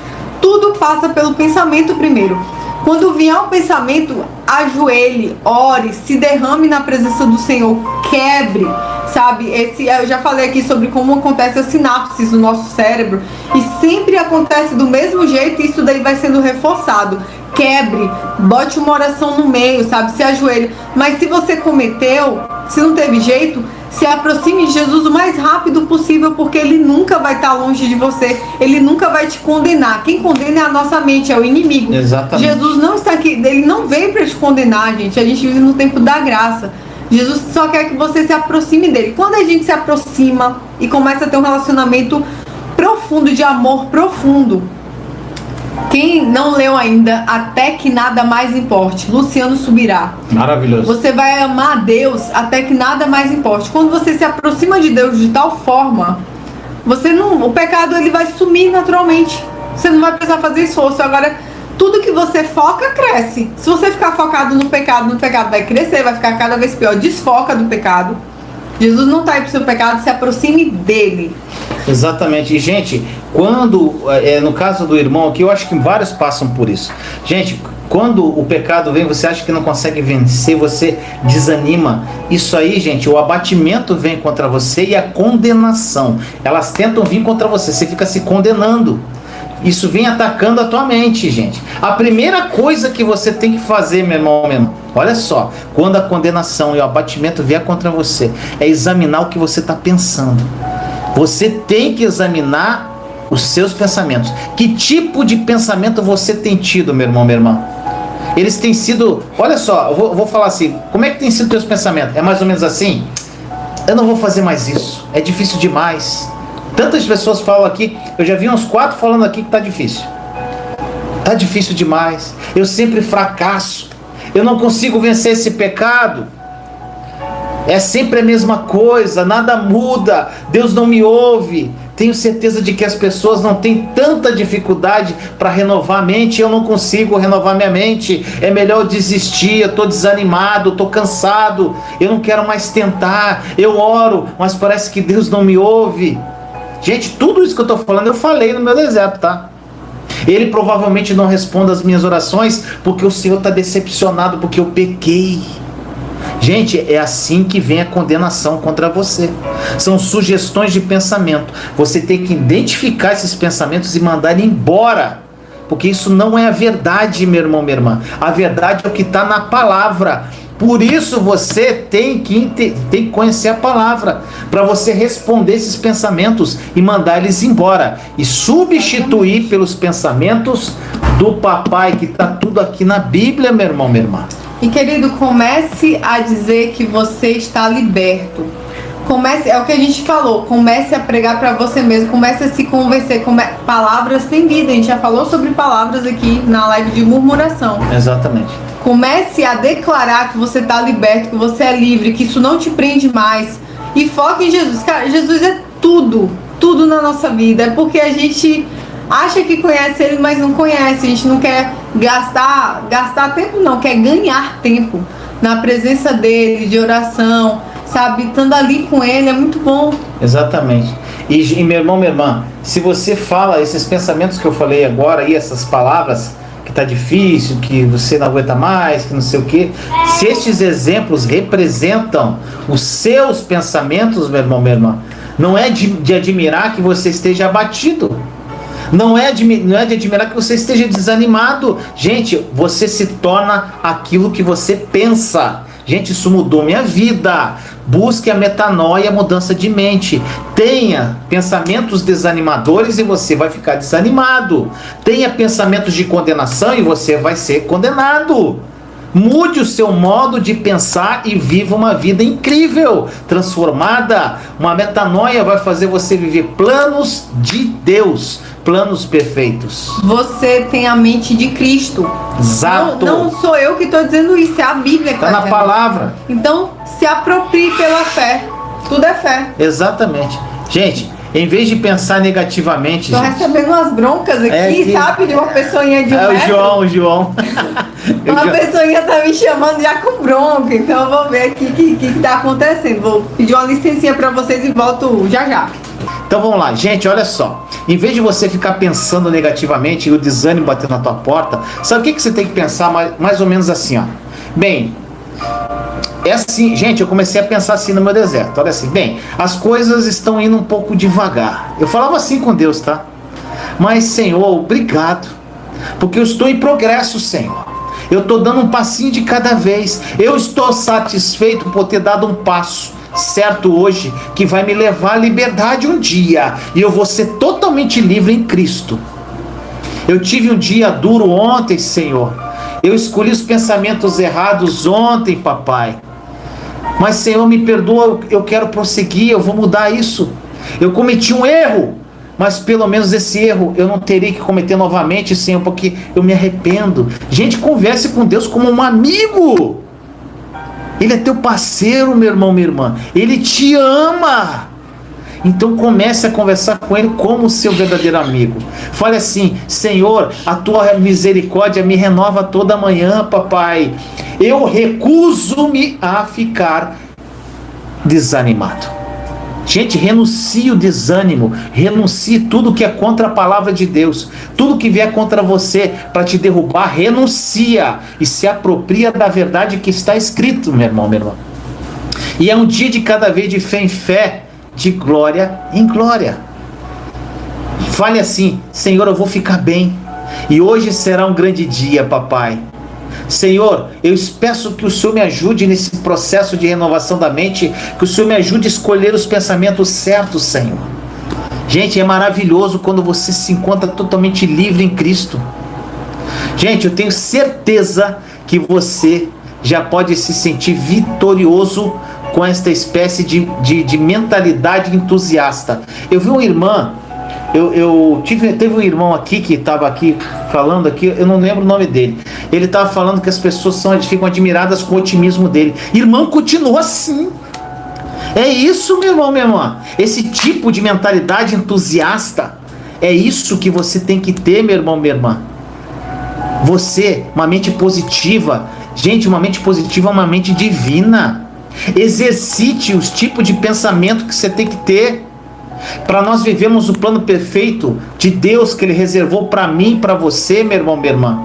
Tudo passa pelo pensamento primeiro. Quando vier um pensamento, ajoelhe, ore, se derrame na presença do Senhor, quebre, sabe? Eu já falei aqui sobre como acontece as sinapses no nosso cérebro, e sempre acontece do mesmo jeito, e isso daí vai sendo reforçado. Quebre, bote uma oração no meio, sabe? Se ajoelhe. Mas se você cometeu, se não teve jeito, se aproxime de Jesus o mais rápido possível, porque Ele nunca vai estar longe de você, Ele nunca vai te condenar. Quem condena é a nossa mente, é o inimigo. Exatamente. Jesus não está aqui, Ele não veio para te condenar, gente. A gente vive no tempo da graça. Jesus só quer que você se aproxime dele. Quando a gente se aproxima e começa a ter um relacionamento profundo, de amor profundo. Quem não leu ainda, Até que Nada Mais Importe, Luciano Subirá. Maravilhoso. Você vai amar a Deus até que nada mais importe. Quando você se aproxima de Deus de tal forma, o pecado ele vai sumir naturalmente. Você não vai precisar fazer esforço. Agora, tudo que você foca, cresce. Se você ficar focado no pecado vai crescer, vai ficar cada vez pior. Desfoca do pecado. Jesus não está aí para o seu pecado, se aproxime dele. Exatamente. E, gente, no caso do irmão aqui, eu acho que vários passam por isso. Gente, quando o pecado vem, você acha que não consegue vencer, você desanima. Isso aí, gente, o abatimento vem contra você e a condenação. Elas tentam vir contra você, você fica se condenando. Isso vem atacando a tua mente, gente. A primeira coisa que você tem que fazer, meu irmão, olha só, quando a condenação e o abatimento vier contra você, é examinar o que você está pensando. Você tem que examinar os seus pensamentos. Que tipo de pensamento você tem tido, meu irmão, minha irmã? Eles têm sido... Olha só, eu vou falar assim, como é que tem sido teus pensamentos? É mais ou menos assim? Eu não vou fazer mais isso, é difícil demais. Tantas pessoas falam aqui, eu já vi uns 4 falando aqui que tá difícil. Tá difícil demais. Eu sempre fracasso. Eu não consigo vencer esse pecado. É sempre a mesma coisa, nada muda. Deus não me ouve. Tenho certeza de que as pessoas não têm tanta dificuldade para renovar a mente. Eu não consigo renovar minha mente. É melhor eu desistir. Eu estou desanimado, estou cansado. Eu não quero mais tentar. Eu oro, mas parece que Deus não me ouve. Gente, tudo isso que eu estou falando, eu falei no meu deserto, tá? Ele provavelmente não responde às minhas orações porque o Senhor está decepcionado, porque eu pequei. Gente, é assim que vem a condenação contra você. São sugestões de pensamento. Você tem que identificar esses pensamentos e mandar ele embora. Porque isso não é a verdade, meu irmão, minha irmã. A verdade é o que está na palavra. Por isso você tem que conhecer a palavra, para você responder esses pensamentos e mandar eles embora. E substituir pelos pensamentos do papai, que está tudo aqui na Bíblia, meu irmão, minha irmã. E querido, comece a dizer que você está liberto. É o que a gente falou, comece a pregar para você mesmo, comece a se convencer. Palavras têm vida, a gente já falou sobre palavras aqui na live de murmuração. Exatamente. Comece a declarar que você está liberto, que você é livre, que isso não te prende mais. E foque em Jesus. Cara, Jesus é tudo na nossa vida. É porque a gente acha que conhece Ele, mas não conhece. A gente não quer gastar tempo, não. Quer ganhar tempo na presença dEle, de oração, sabe? Estando ali com Ele é muito bom. Exatamente. E meu irmão, minha irmã, se você fala esses pensamentos que eu falei agora e essas palavras, que tá difícil, que você não aguenta mais, que não sei o que, se estes exemplos representam os seus pensamentos, meu irmão, minha irmã, Não é de admirar que você esteja abatido. Não é de admirar que você esteja desanimado. Gente, você se torna aquilo que você pensa. Gente, isso mudou minha vida. Busque a metanoia, a mudança de mente. Tenha pensamentos desanimadores e você vai ficar desanimado. Tenha pensamentos de condenação e você vai ser condenado. Mude o seu modo de pensar e viva uma vida incrível, transformada. Uma metanoia vai fazer você viver planos de Deus, planos perfeitos. Você tem a mente de Cristo. Exato. Não sou eu que estou dizendo isso, é a Bíblia que está na palavra. Então, se aproprie pela fé. Tudo é fé. Exatamente. Gente, em vez de pensar negativamente... Estou recebendo umas broncas aqui, sabe? De uma pessoinha de um metro. O João. Uma pessoinha tá me chamando já com bronca, então eu vou ver aqui o que tá acontecendo. Vou pedir uma licencinha para vocês e volto já já. Então vamos lá, gente, olha só. Em vez de você ficar pensando negativamente e o desânimo batendo na tua porta, sabe o que você tem que pensar mais ou menos assim, ó. Bem, é assim, gente, eu comecei a pensar assim no meu deserto. Olha assim, bem, as coisas estão indo um pouco devagar. Eu falava assim com Deus, tá? Mas, Senhor, obrigado, porque eu estou em progresso, Senhor. Eu estou dando um passinho de cada vez. Eu estou satisfeito por ter dado um passo certo hoje, que vai me levar à liberdade um dia. E eu vou ser totalmente livre em Cristo. Eu tive um dia duro ontem, Senhor. Eu escolhi os pensamentos errados ontem, papai. Mas, Senhor, me perdoa, eu quero prosseguir, eu vou mudar isso. Eu cometi um erro, mas pelo menos esse erro eu não terei que cometer novamente, Senhor, porque eu me arrependo. Gente, converse com Deus como um amigo. Ele é teu parceiro, meu irmão, minha irmã. Ele te ama. Então comece a conversar com Ele como seu verdadeiro amigo. Fale assim: Senhor, a tua misericórdia me renova toda manhã, papai. Eu recuso-me a ficar desanimado. Gente, renuncie o desânimo, renuncie tudo que é contra a palavra de Deus, tudo que vier contra você para te derrubar, renuncia e se apropria da verdade que está escrito, meu irmão, minha irmã. E é um dia de cada vez, de fé em fé, de glória em glória. Fale assim: Senhor, eu vou ficar bem, e hoje será um grande dia, papai. Senhor, eu peço que o Senhor me ajude nesse processo de renovação da mente, que o Senhor me ajude a escolher os pensamentos certos, Senhor. Gente, é maravilhoso quando você se encontra totalmente livre em Cristo. Gente, eu tenho certeza que você já pode se sentir vitorioso com esta espécie de mentalidade entusiasta. Eu vi uma irmã, teve um irmão aqui que estava aqui falando aqui, eu não lembro o nome dele. Ele estava falando que as pessoas ficam admiradas com o otimismo dele. Irmão, continua assim. É isso, meu irmão, minha irmã. Esse tipo de mentalidade entusiasta, é isso que você tem que ter, meu irmão, minha irmã. Você, uma mente positiva. Gente, uma mente positiva é uma mente divina. Exercite os tipos de pensamento que você tem que ter para nós vivermos o plano perfeito de Deus que Ele reservou para mim e para você, meu irmão, minha irmã.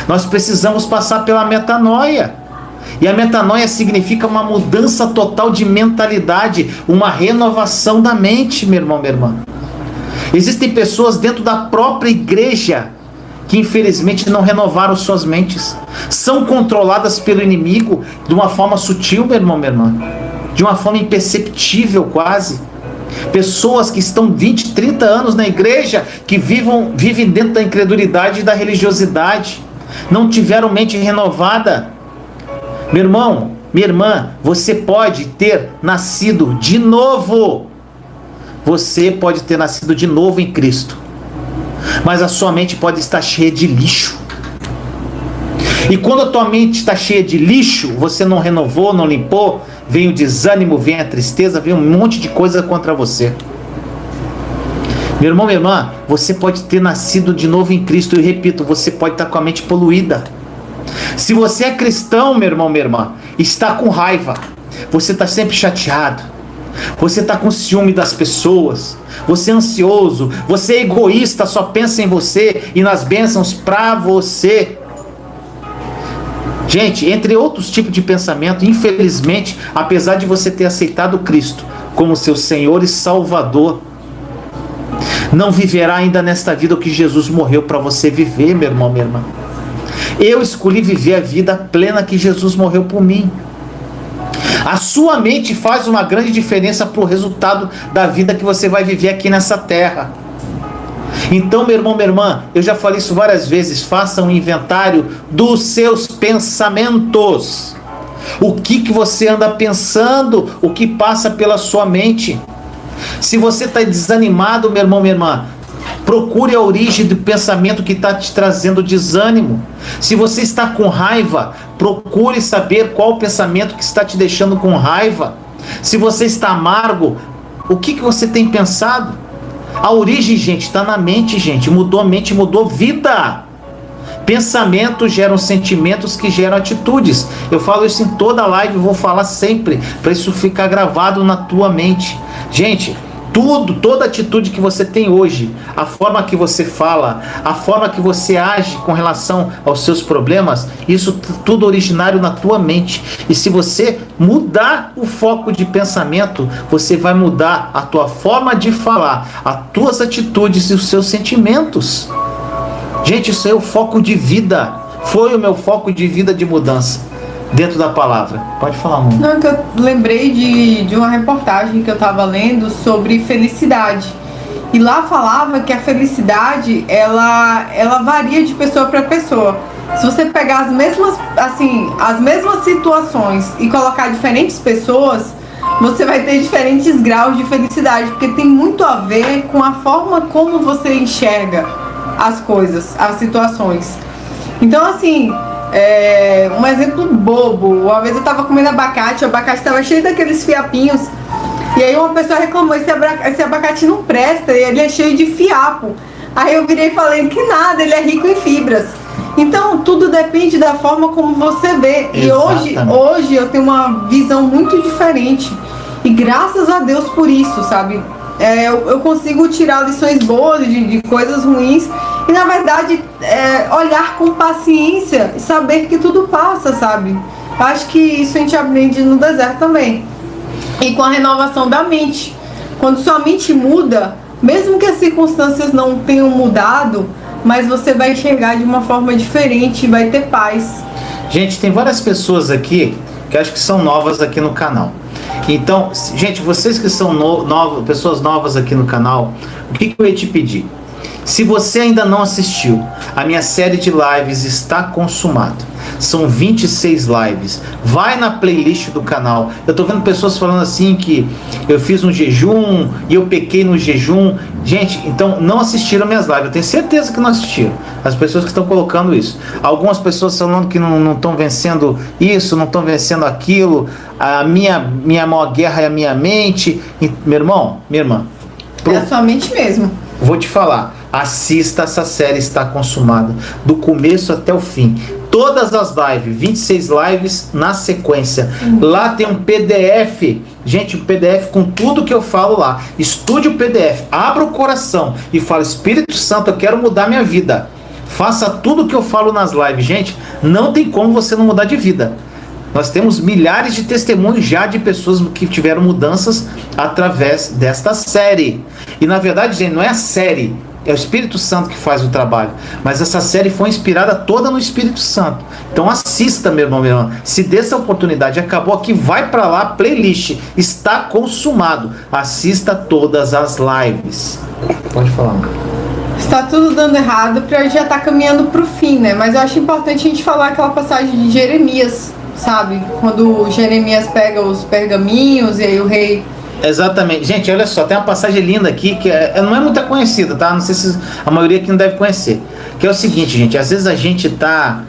Nós precisamos passar pela metanoia. E a metanoia significa uma mudança total de mentalidade, uma renovação da mente, meu irmão, minha irmã. Existem pessoas dentro da própria igreja que infelizmente não renovaram suas mentes. São controladas pelo inimigo de uma forma sutil, meu irmão, minha irmã. De uma forma imperceptível quase. Pessoas que estão 20, 30 anos na igreja, que vivem dentro da incredulidade e da religiosidade. Não tiveram mente renovada. Meu irmão, minha irmã, você pode ter nascido de novo. Você pode ter nascido de novo em Cristo. Mas a sua mente pode estar cheia de lixo. E quando a tua mente está cheia de lixo, você não renovou, não limpou, vem o desânimo, vem a tristeza, vem um monte de coisa contra você. Meu irmão, minha irmã, você pode ter nascido de novo em Cristo. E repito, você pode estar com a mente poluída. Se você é cristão, meu irmão, minha irmã, está com raiva, você está sempre chateado, você está com ciúme das pessoas, você é ansioso, você é egoísta, só pensa em você e nas bênçãos para você. Gente, entre outros tipos de pensamento, infelizmente, apesar de você ter aceitado Cristo, como seu Senhor e Salvador. Não viverá ainda nesta vida o que Jesus morreu para você viver, meu irmão, minha irmã. Eu escolhi viver a vida plena que Jesus morreu por mim. A sua mente faz uma grande diferença para o resultado da vida que você vai viver aqui nessa terra. Então, meu irmão, minha irmã, eu já falei isso várias vezes, faça um inventário dos seus pensamentos. O que você anda pensando, o que passa pela sua mente. Se você está desanimado, meu irmão, minha irmã, procure a origem do pensamento que está te trazendo desânimo. Se você está com raiva, procure saber qual o pensamento que está te deixando com raiva. Se você está amargo, o que você tem pensado? A origem, gente, está na mente, gente. Mudou a mente, mudou vida. Pensamentos geram sentimentos que geram atitudes. Eu falo isso em toda live, vou falar sempre, para isso ficar gravado na tua mente. Gente, toda atitude que você tem hoje, a forma que você fala, a forma que você age com relação aos seus problemas, isso tudo originário na tua mente. E se você mudar o foco de pensamento, você vai mudar a tua forma de falar, as tuas atitudes e os seus sentimentos. Gente, isso é o foco de vida. Foi o meu foco de vida de mudança dentro da palavra. Pode falar, amor. Não, que eu lembrei de uma reportagem que eu estava lendo sobre felicidade. E lá falava que a felicidade, ela varia de pessoa para pessoa. Se você pegar as mesmas situações e colocar diferentes pessoas, você vai ter diferentes graus de felicidade, porque tem muito a ver com a forma como você enxerga as coisas, as situações. Então, assim, um exemplo bobo. Uma vez eu tava comendo abacate, o abacate tava cheio daqueles fiapinhos, e aí uma pessoa reclamou: esse abacate não presta, ele é cheio de fiapo. Aí eu virei e falei que nada, ele é rico em fibras. Então, tudo depende da forma como você vê. Exatamente. E hoje eu tenho uma visão muito diferente, e graças a Deus por isso, sabe? Eu consigo tirar lições boas de coisas ruins e, na verdade, olhar com paciência e saber que tudo passa, sabe? Eu acho que isso a gente aprende no deserto também. E com a renovação da mente. Quando sua mente muda, mesmo que as circunstâncias não tenham mudado, mas você vai enxergar de uma forma diferente e vai ter paz. Gente, tem várias pessoas aqui que acho que são novas aqui no canal. Então, gente, vocês que são pessoas novas aqui no canal, o que eu ia te pedir? Se você ainda não assistiu, a minha série de lives está consumada. São 26 lives. Vai na playlist do canal. Eu tô vendo pessoas falando assim que eu fiz um jejum e eu pequei no jejum. Gente, então não assistiram minhas lives. Eu tenho certeza que não assistiram. As pessoas que estão colocando isso. Algumas pessoas falando que não estão vencendo isso, não estão vencendo aquilo. A minha maior guerra é a minha mente. E, meu irmão, minha irmã. É a sua mente mesmo. Vou te falar. Assista, essa série está consumada. Do começo até o fim. Todas as lives, 26 lives na sequência. Lá tem um PDF. Gente, um PDF com tudo que eu falo lá. Estude o PDF, abra o coração e fala: Espírito Santo, eu quero mudar minha vida. Faça tudo que eu falo nas lives. Gente, não tem como você não mudar de vida. Nós temos milhares de testemunhos já de pessoas que tiveram mudanças através desta série. E na verdade, gente, não é a série. É o Espírito Santo que faz o trabalho. Mas essa série foi inspirada toda no Espírito Santo. Então assista, meu irmão, minha irmã. Se dê essa oportunidade, acabou aqui, vai para lá, playlist. Está consumado. Assista todas as lives. Pode falar, mano. Está tudo dando errado, porque já está caminhando para o fim, né? Mas eu acho importante a gente falar aquela passagem de Jeremias, sabe? Quando Jeremias pega os pergaminhos e aí o rei... Exatamente. Gente, olha só, tem uma passagem linda aqui que não é muito conhecida, tá? Não sei se a maioria aqui não deve conhecer. Que é o seguinte, gente, às vezes a gente tá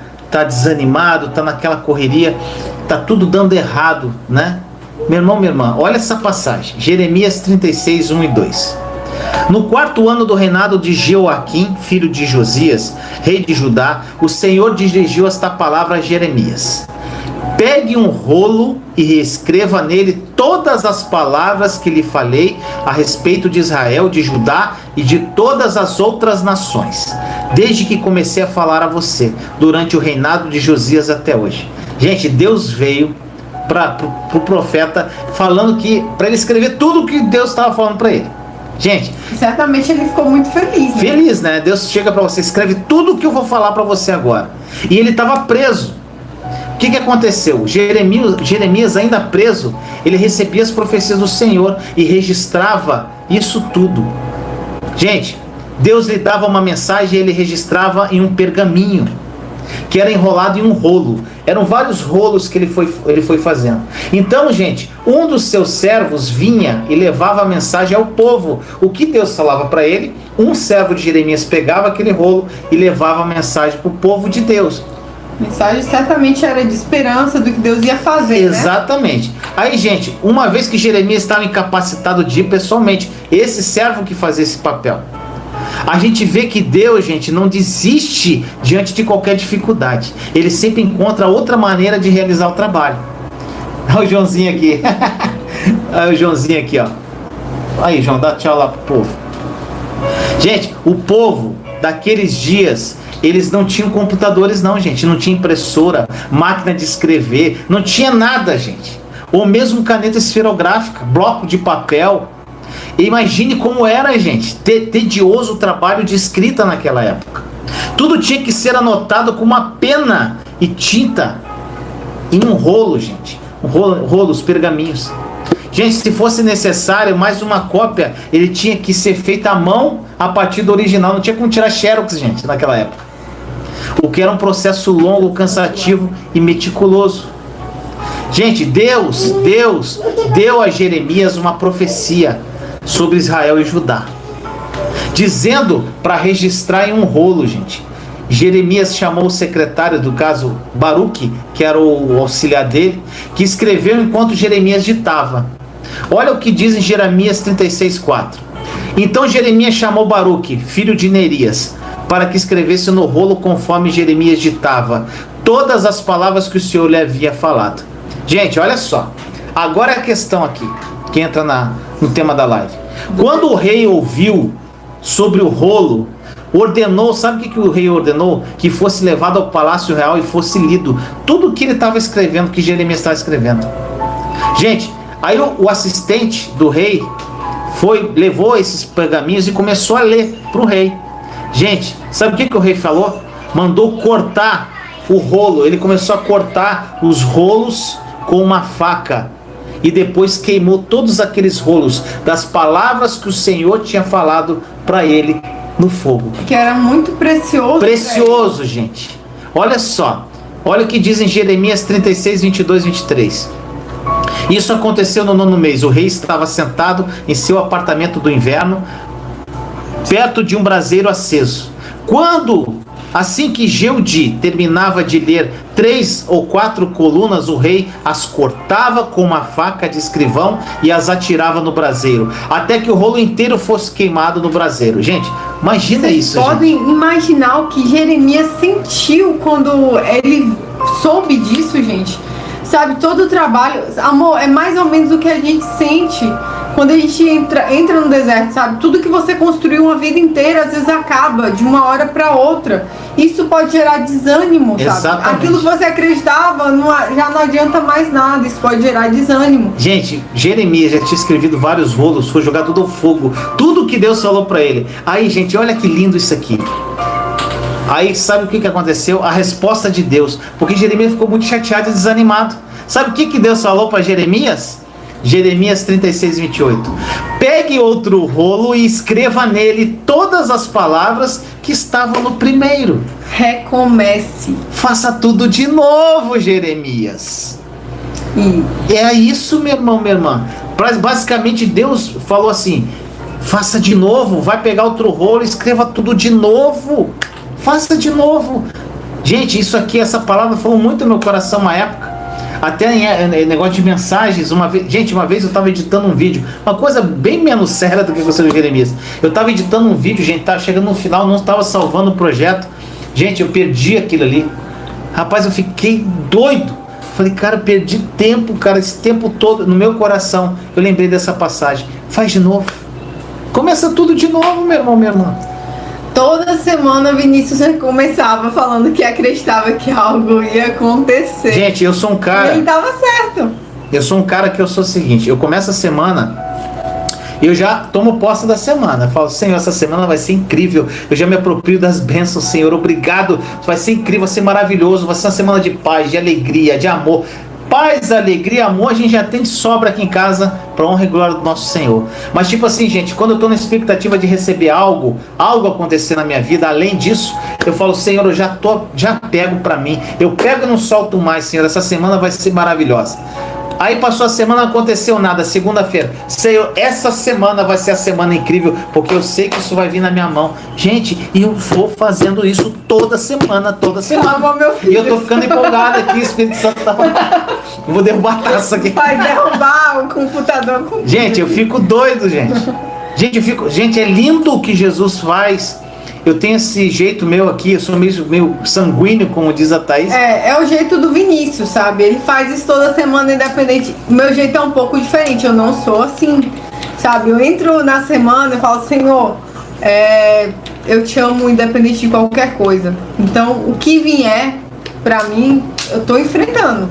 desanimado, tá naquela correria, tá tudo dando errado, né? Meu irmão, minha irmã, olha essa passagem. Jeremias 36, 1 e 2. No 4º ano do reinado de Jeoaquim, filho de Josias, rei de Judá, o Senhor dirigiu esta palavra a Jeremias: pegue um rolo e reescreva nele todas as palavras que lhe falei a respeito de Israel, de Judá e de todas as outras nações, desde que comecei a falar a você, durante o reinado de Josias até hoje. Gente, Deus veio pro profeta, falando que para ele escrever tudo o que Deus estava falando para ele. Gente, certamente ele ficou muito feliz, né? Feliz, né? Deus chega para você, escreve tudo o que eu vou falar para você agora. E ele estava preso. O que aconteceu? Jeremias, ainda preso, ele recebia as profecias do Senhor e registrava isso tudo. Gente, Deus lhe dava uma mensagem e ele registrava em um pergaminho, que era enrolado em um rolo. Eram vários rolos que ele foi fazendo. Então, gente, um dos seus servos vinha e levava a mensagem ao povo. O que Deus falava para ele, um servo de Jeremias pegava aquele rolo e levava a mensagem para o povo de Deus. A mensagem certamente era de esperança do que Deus ia fazer, exatamente, né? Aí, gente, uma vez que Jeremias estava incapacitado de ir pessoalmente, esse servo que fazia esse papel, a gente vê que Deus, gente, não desiste diante de qualquer dificuldade. Ele sempre encontra outra maneira de realizar o trabalho. Olha o Joãozinho aqui. Olha o Joãozinho aqui, ó. Aí, João, dá tchau lá pro povo. Gente, o povo daqueles dias, eles não tinham computadores não, gente. Não tinha impressora, máquina de escrever, não tinha nada, gente. Ou mesmo caneta esferográfica, bloco de papel. Imagine como era, gente, tedioso o trabalho de escrita naquela época. Tudo tinha que ser anotado com uma pena e tinta em um rolo, gente. Os pergaminhos. Gente, se fosse necessário mais uma cópia, ele tinha que ser feito à mão a partir do original. Não tinha como tirar xerox, gente, naquela época. O que era um processo longo, cansativo e meticuloso. Gente, Deus deu a Jeremias uma profecia sobre Israel e Judá, dizendo para registrar em um rolo, gente. Jeremias chamou o secretário, do caso Baruque, que era o auxiliar dele, que escreveu enquanto Jeremias ditava. Olha o que diz em Jeremias 36:4. Então Jeremias chamou Baruque, filho de Nerias, para que escrevesse no rolo conforme Jeremias ditava todas as palavras que o Senhor lhe havia falado. Gente, olha só. Agora é a questão aqui, que entra no tema da live. Quando o rei ouviu sobre o rolo, ordenou, sabe o que o rei ordenou? Que fosse levado ao palácio real e fosse lido tudo o que ele estava escrevendo, que Jeremias estava escrevendo. Gente, aí o assistente do rei levou esses pergaminhos e começou a ler para o rei. Gente, sabe o que o rei falou? Mandou cortar o rolo. Ele começou a cortar os rolos com uma faca e depois queimou todos aqueles rolos das palavras que o Senhor tinha falado para ele no fogo. Que era muito precioso. Precioso, gente. Olha só. Olha o que diz em Jeremias 36, 22, 23. Isso aconteceu no 9º mês. O rei estava sentado em seu apartamento do inverno, perto de um braseiro aceso. Assim que Jeudi terminava de ler 3 ou 4 colunas, o rei as cortava com uma faca de escrivão e as atirava no braseiro, até que o rolo inteiro fosse queimado no braseiro. Gente, imagina isso. Vocês podem imaginar o que Jeremias sentiu quando ele soube disso, gente? Sabe, todo o trabalho, amor, é mais ou menos o que a gente sente quando a gente entra no deserto, sabe? Tudo que você construiu uma vida inteira, às vezes acaba de uma hora para outra. Isso pode gerar desânimo, sabe? Exatamente. Aquilo que você acreditava já não adianta mais nada, isso pode gerar desânimo. Gente, Jeremias já tinha escrevido vários rolos, foi jogado do fogo, tudo que Deus falou para ele. Aí, gente, olha que lindo isso aqui. Aí, sabe o que aconteceu? A resposta de Deus, porque Jeremias ficou muito chateado e desanimado. Sabe o que Deus falou para Jeremias? Jeremias 36, 28. Pegue outro rolo e escreva nele todas as palavras que estavam no primeiro. Recomece. Faça tudo de novo, Jeremias. É isso, meu irmão, minha irmã. Basicamente, Deus falou assim: faça de novo, vai pegar outro rolo e escreva tudo de novo. Faça de novo. Gente, isso aqui, essa palavra falou muito no meu coração uma época. Até em negócio de mensagens, uma vez eu estava editando um vídeo, uma coisa bem menos séria do que você do Jeremias. Eu estava editando um vídeo, gente, estava chegando no final, não estava salvando o projeto. Gente, eu perdi aquilo ali. Rapaz, eu fiquei doido. Falei, cara, eu perdi tempo, cara, esse tempo todo no meu coração. Eu lembrei dessa passagem. Faz de novo. Começa tudo de novo, meu irmão, minha irmã. Toda semana o Vinícius começava falando que acreditava que algo ia acontecer. Gente, eu sou um cara... E ele tava certo. Eu sou um cara que eu sou o seguinte, eu começo a semana... Eu já tomo posse da semana. Eu falo, Senhor, essa semana vai ser incrível. Eu já me aproprio das bênçãos, Senhor. Obrigado. Vai ser incrível, vai ser maravilhoso. Vai ser uma semana de paz, de alegria, de amor. Paz, alegria, amor, a gente já tem de sobra aqui em casa para honra e glória do nosso Senhor. Mas tipo assim, gente, quando eu tô na expectativa de receber algo acontecer na minha vida, além disso, eu falo, Senhor, eu já pego para mim. Eu pego e não solto mais, Senhor. Essa semana vai ser maravilhosa. Aí passou a semana, não aconteceu nada. Segunda-feira, Senhor, essa semana vai ser a semana incrível, porque eu sei que isso vai vir na minha mão. Gente, e eu vou fazendo isso toda semana, toda semana. Calma, meu filho. E eu tô ficando empolgado aqui, o Espírito Santo tá... Vou derrubar a taça aqui. Vai derrubar o computador com... Gente, eu fico doido, gente. Gente, é lindo o que Jesus faz. Eu tenho esse jeito meu aqui, eu sou meio sanguíneo, como diz a Thaís. É o jeito do Vinícius, sabe? Ele faz isso toda semana, independente. O meu jeito é um pouco diferente, eu não sou assim, sabe? Eu entro na semana e falo, Senhor, eu te amo independente de qualquer coisa. Então, o que vier pra mim, eu tô enfrentando.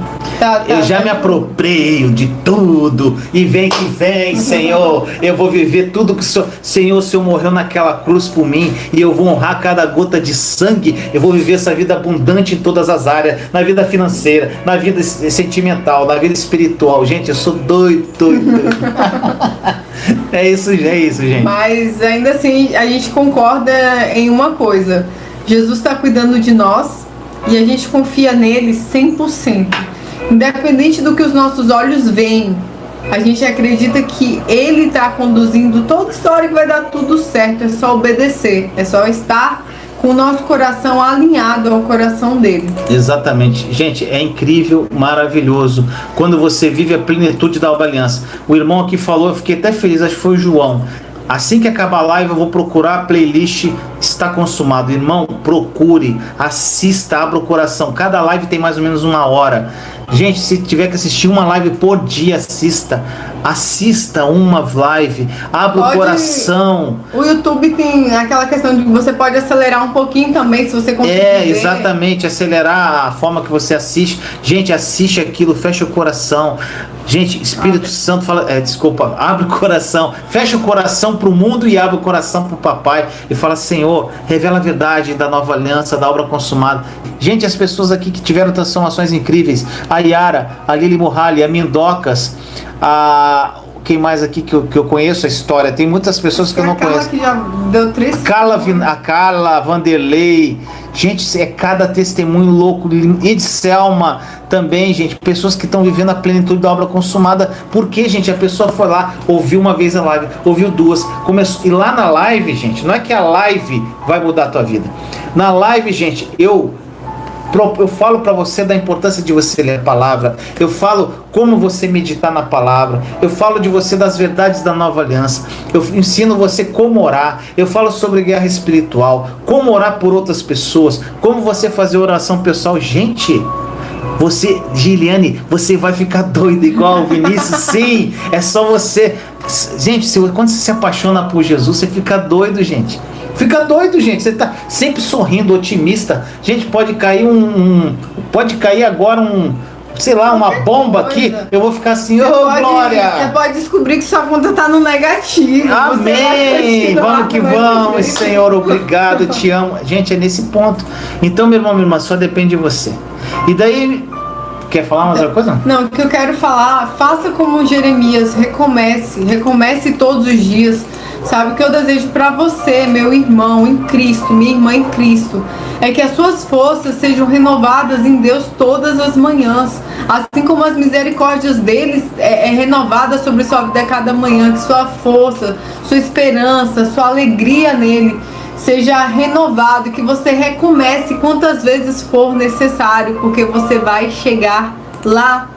Eu já me aproprio de tudo. E vem que vem, Senhor. Eu vou viver tudo que o Senhor morreu naquela cruz por mim. E eu vou honrar cada gota de sangue. Eu vou viver essa vida abundante em todas as áreas. Na vida financeira, na vida sentimental, na vida espiritual. Gente, eu sou doido. É isso, gente. Mas ainda assim, a gente concorda em uma coisa. Jesus está cuidando de nós. E a gente confia nele 100%. Independente do que os nossos olhos veem, a gente acredita que ele está conduzindo toda a história, que vai dar tudo certo. É só obedecer, é só estar com o nosso coração alinhado ao coração dele. Exatamente. Gente, é incrível, maravilhoso quando você vive a plenitude da nova aliança. O irmão aqui falou, eu fiquei até feliz, acho que foi o João. Assim que acabar a live, eu vou procurar a playlist Está Consumado. Irmão, procure, assista, abra o coração. Cada live tem mais ou menos 1 hora. Gente, se tiver que assistir uma live por dia, assista uma live, abra o coração. O YouTube tem aquela questão de que você pode acelerar um pouquinho também, se você conseguir exatamente, acelerar a forma que você assiste. Gente, assiste aquilo, fecha o coração. Gente, Espírito Santo fala, abre o coração, fecha o coração pro mundo e abre o coração pro papai e fala, Senhor, revela a verdade da nova aliança, da obra consumada. Gente, as pessoas aqui que tiveram transformações incríveis, a Yara, a Lili Murrali, a Mindocas, quem mais aqui que eu conheço a história? Tem muitas pessoas que eu não conheço. Que já deu 3. A Carla, Vanderlei. Gente, é cada testemunho louco. Edselma também, gente. Pessoas que estão vivendo a plenitude da obra consumada. Porque, gente, a pessoa foi lá, ouviu uma vez a live, ouviu 2, começou. E lá na live, gente, não é que a live vai mudar a tua vida. Na live, gente, eu falo para você da importância de você ler a palavra. Eu falo como você meditar na palavra. Eu falo de você das verdades da nova aliança. Eu ensino você como orar. Eu falo sobre guerra espiritual, como orar por outras pessoas, como você fazer oração pessoal. Gente, você, Giliane, você vai ficar doido igual o Vinícius. Sim, é só você. Gente, quando você se apaixona por Jesus, você fica doido, gente. Fica doido, gente. Você tá sempre sorrindo, otimista. Gente, pode cair pode cair agora uma bomba aqui. Eu vou ficar assim, glória. Você pode descobrir que sua conta tá no negativo. Amém. Vamos que vamos, Senhor. Obrigado, te amo. Gente, é nesse ponto. Então, meu irmão, minha irmã, só depende de você. E daí, quer falar mais alguma coisa? Não, o que eu quero falar, faça como Jeremias, recomece todos os dias. Sabe, o que eu desejo para você, meu irmão em Cristo, minha irmã em Cristo, é que as suas forças sejam renovadas em Deus todas as manhãs, assim como as misericórdias deles é renovada sobre sua vida a cada manhã, que sua força, sua esperança, sua alegria nele seja renovado, que você recomece quantas vezes for necessário, porque você vai chegar lá.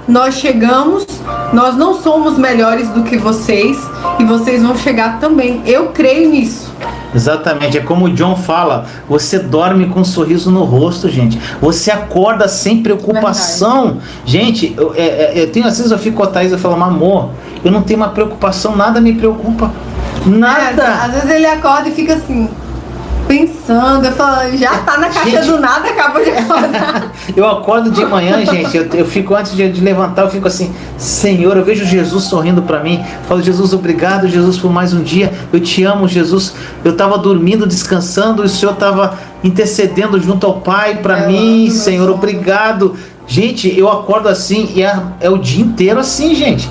Nós chegamos, nós não somos melhores do que vocês e vocês vão chegar também. Eu creio nisso. Exatamente, é como o John fala, você dorme com um sorriso no rosto, gente. Você acorda sem preocupação. Verdade. Gente, eu tenho, às vezes eu fico com a Thaís e falo, amor, eu não tenho uma preocupação, nada me preocupa. Nada. Às vezes ele acorda e fica assim. pensando, eu falo, já tá na caixa do nada, acabou de acordar. Eu acordo de manhã, gente, eu fico antes de levantar, eu fico assim, Senhor, eu vejo Jesus sorrindo pra mim, falo, Jesus, obrigado, Jesus, por mais um dia, eu te amo, Jesus, eu tava dormindo, descansando, e o Senhor tava intercedendo junto ao Pai pra mim, Senhor, obrigado. Gente, eu acordo assim, e é o dia inteiro assim, gente.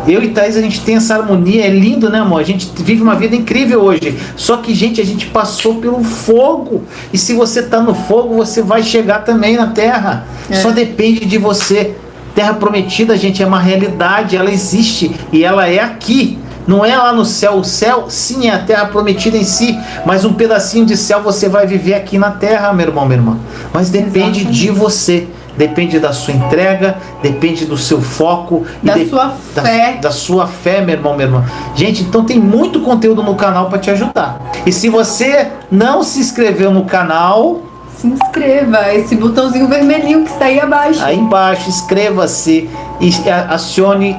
Eu e Thaís, a gente tem essa harmonia, é lindo, né, amor? A gente vive uma vida incrível hoje. Só que, gente, a gente passou pelo fogo. E se você tá no fogo, você vai chegar também na terra. Só depende de você. Terra prometida, gente, é uma realidade, ela existe e ela é aqui. Não é lá no céu. O céu, sim, é a terra prometida em si, mas um pedacinho de céu você vai viver aqui na terra, meu irmão, minha irmã. Mas depende de você. Depende da sua entrega, depende do seu foco, da sua fé, meu irmão, minha irmã. Gente, então tem muito conteúdo no canal para te ajudar. E se você não se inscreveu no canal, se inscreva, esse botãozinho vermelhinho que está aí abaixo. Aí embaixo, inscreva-se e acione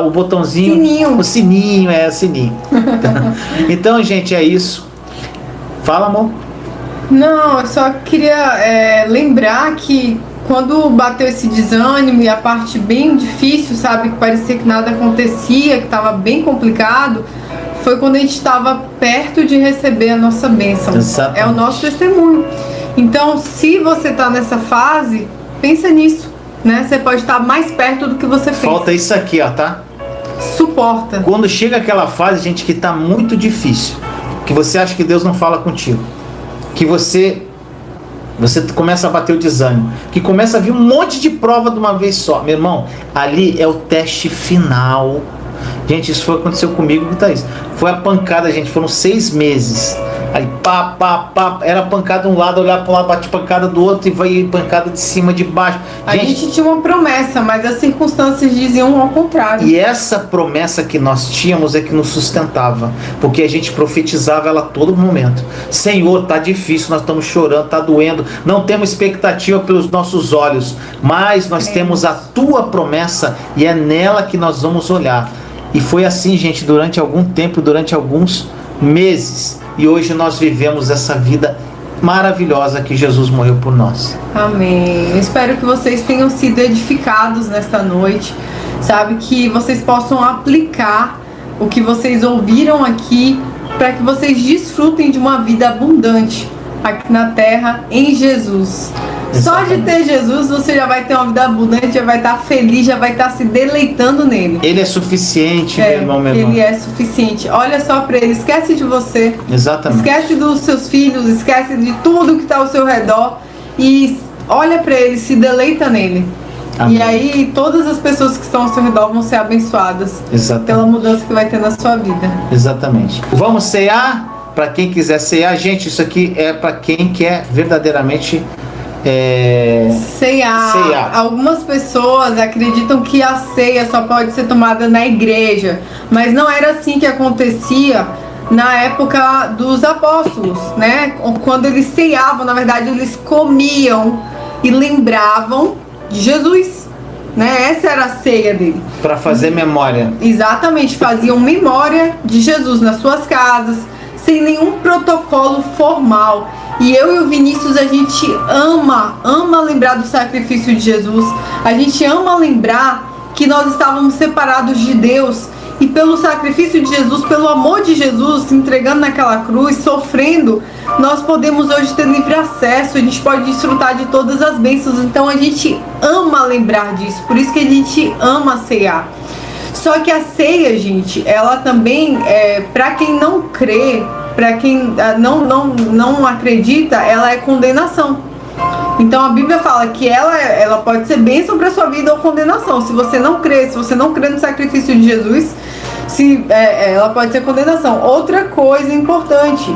o botãozinho. Sininho. O sininho, o sininho. Então, gente, é isso. Fala, amor. Não, eu só queria lembrar que quando bateu esse desânimo e a parte bem difícil, sabe, que parecia que nada acontecia, que estava bem complicado, foi quando a gente estava perto de receber a nossa bênção. Exatamente. É o nosso testemunho. Então, se você está nessa fase, pensa nisso, né? Você pode estar mais perto do que você pensa. Falta isso aqui, ó, tá? Suporta. Quando chega aquela fase, gente, que tá muito difícil, que você acha que Deus não fala contigo, que você começa a bater o desânimo, que começa a vir um monte de prova de uma vez só, meu irmão, ali é o teste final. Gente, isso aconteceu comigo, Thaís. Foi a pancada, gente, foram 6 meses. Aí pá, era pancada de um lado, olhar para um lado, bate pancada do outro e vai pancada de cima, de baixo. A gente tinha uma promessa, mas as circunstâncias diziam ao contrário. E essa promessa que nós tínhamos é que nos sustentava, porque a gente profetizava ela a todo momento. Senhor, tá difícil, nós estamos chorando, tá doendo, não temos expectativa pelos nossos olhos, mas nós temos a tua promessa e é nela que nós vamos olhar. E foi assim, gente, durante algum tempo, durante alguns meses. E hoje nós vivemos essa vida maravilhosa que Jesus morreu por nós. Amém. Eu espero que vocês tenham sido edificados nesta noite, sabe? Que vocês possam aplicar o que vocês ouviram aqui para que vocês desfrutem de uma vida abundante aqui na terra em Jesus. Exatamente. Só de ter Jesus você já vai ter uma vida abundante, já vai estar feliz, já vai estar se deleitando nele. Ele é suficiente, meu irmão, meu irmão. Ele é suficiente. Olha só para ele, esquece de você. Exatamente. Esquece dos seus filhos, esquece de tudo que está ao seu redor e olha para ele, se deleita nele. Amém. E aí todas as pessoas que estão ao seu redor vão ser abençoadas. Exatamente. Pela mudança que vai ter na sua vida. Exatamente. Vamos cear? Para quem quiser cear, gente, isso aqui é para quem quer verdadeiramente ceiar. Algumas pessoas acreditam que a ceia só pode ser tomada na igreja, mas não era assim que acontecia na época dos apóstolos, né? Quando eles ceiavam, na verdade, eles comiam e lembravam de Jesus, né? Essa era a ceia dele. Para fazer memória. Exatamente, faziam memória de Jesus nas suas casas, sem nenhum protocolo formal. E eu e o Vinícius, a gente ama lembrar do sacrifício de Jesus. A gente ama lembrar que nós estávamos separados de Deus. E pelo sacrifício de Jesus, pelo amor de Jesus, se entregando naquela cruz, sofrendo, nós podemos hoje ter livre acesso. A gente pode desfrutar de todas as bênçãos. Então a gente ama lembrar disso. Por isso que a gente ama ceiar. Só que a ceia, gente, ela também, para quem não crê, para quem não acredita, ela é condenação. Então a Bíblia fala que ela pode ser bênção para sua vida ou condenação. Se você não crê, se você não crê no sacrifício de Jesus, ela pode ser condenação. Outra coisa importante,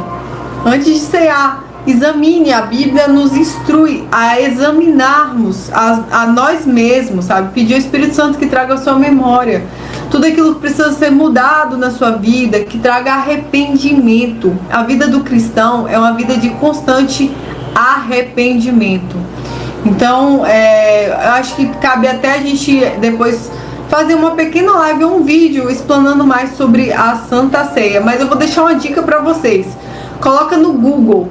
antes de cear, examine. A Bíblia nos instrui a examinarmos a nós mesmos, sabe? Pedir ao Espírito Santo que traga a sua memória tudo aquilo que precisa ser mudado na sua vida, que traga arrependimento. A vida do cristão é uma vida de constante arrependimento. Então, eu acho que cabe até a gente depois fazer uma pequena live ou um vídeo explanando mais sobre a Santa Ceia. Mas eu vou deixar uma dica para vocês. coloca no Google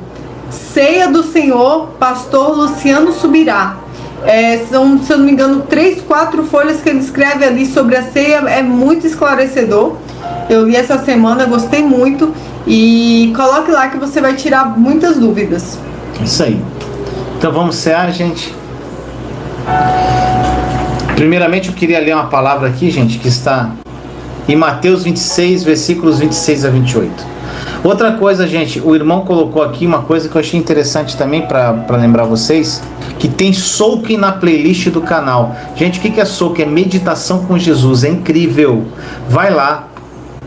Ceia do Senhor, Pastor Luciano Subirá. São, se eu não me engano, 3, 4 folhas que ele escreve ali sobre a ceia. É muito esclarecedor. Eu li essa semana, gostei muito. E coloque lá que você vai tirar muitas dúvidas. Isso aí. Então vamos cear, gente. Primeiramente eu queria ler uma palavra aqui, gente, que está em Mateus 26, versículos 26 a 28. Outra coisa, gente, o irmão colocou aqui uma coisa que eu achei interessante também para lembrar vocês, que tem Soaking na playlist do canal. Gente, o que é Soaking? É meditação com Jesus, é incrível. Vai lá,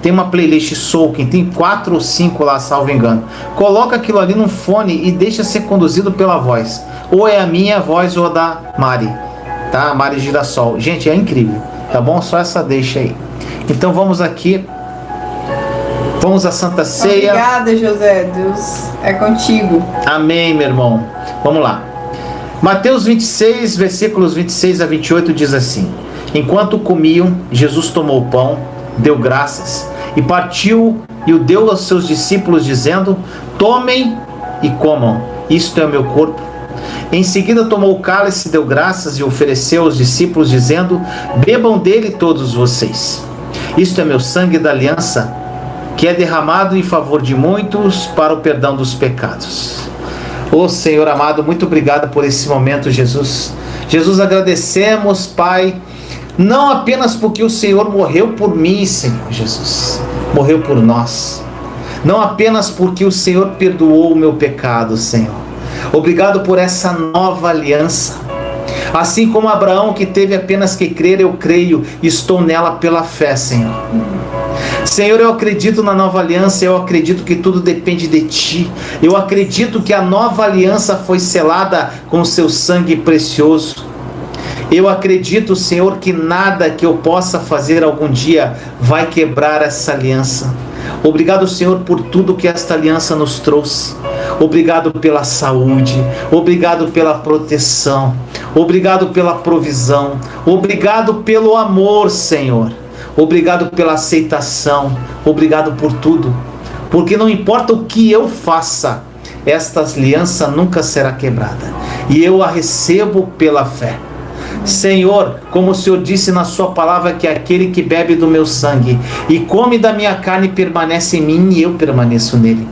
tem uma playlist Soaking, tem 4 ou 5 lá, salvo engano. Coloca aquilo ali no fone e deixa ser conduzido pela voz. Ou é a minha voz ou a da Mari, tá? Mari Girassol. Gente, é incrível, tá bom? Só essa deixa aí. Então vamos aqui. Vamos à Santa Ceia. Obrigada, José. Deus é contigo. Amém, meu irmão. Vamos lá. Mateus 26, versículos 26 a 28 diz assim: Enquanto comiam, Jesus tomou o pão, deu graças e partiu e o deu aos seus discípulos, dizendo: Tomem e comam, isto é o meu corpo. Em seguida tomou o cálice, deu graças e ofereceu aos discípulos, dizendo: Bebam dele todos vocês. Isto é meu sangue da aliança, que é derramado em favor de muitos para o perdão dos pecados. Ô Senhor amado, muito obrigado por esse momento, Jesus. Jesus, agradecemos, Pai, não apenas porque o Senhor morreu por mim, Senhor Jesus, morreu por nós. Não apenas porque o Senhor perdoou o meu pecado, Senhor. Obrigado por essa nova aliança. Assim como Abraão, que teve apenas que crer, eu creio, estou nela pela fé, Senhor. Senhor, eu acredito na nova aliança, eu acredito que tudo depende de Ti. Eu acredito que a nova aliança foi selada com o Seu sangue precioso. Eu acredito, Senhor, que nada que eu possa fazer algum dia vai quebrar essa aliança. Obrigado, Senhor, por tudo que esta aliança nos trouxe. Obrigado pela saúde, obrigado pela proteção, obrigado pela provisão, obrigado pelo amor, Senhor. Obrigado pela aceitação, obrigado por tudo, porque não importa o que eu faça, esta aliança nunca será quebrada, e eu a recebo pela fé. Senhor, como o Senhor disse na sua palavra, que aquele que bebe do meu sangue e come da minha carne permanece em mim e eu permaneço nele.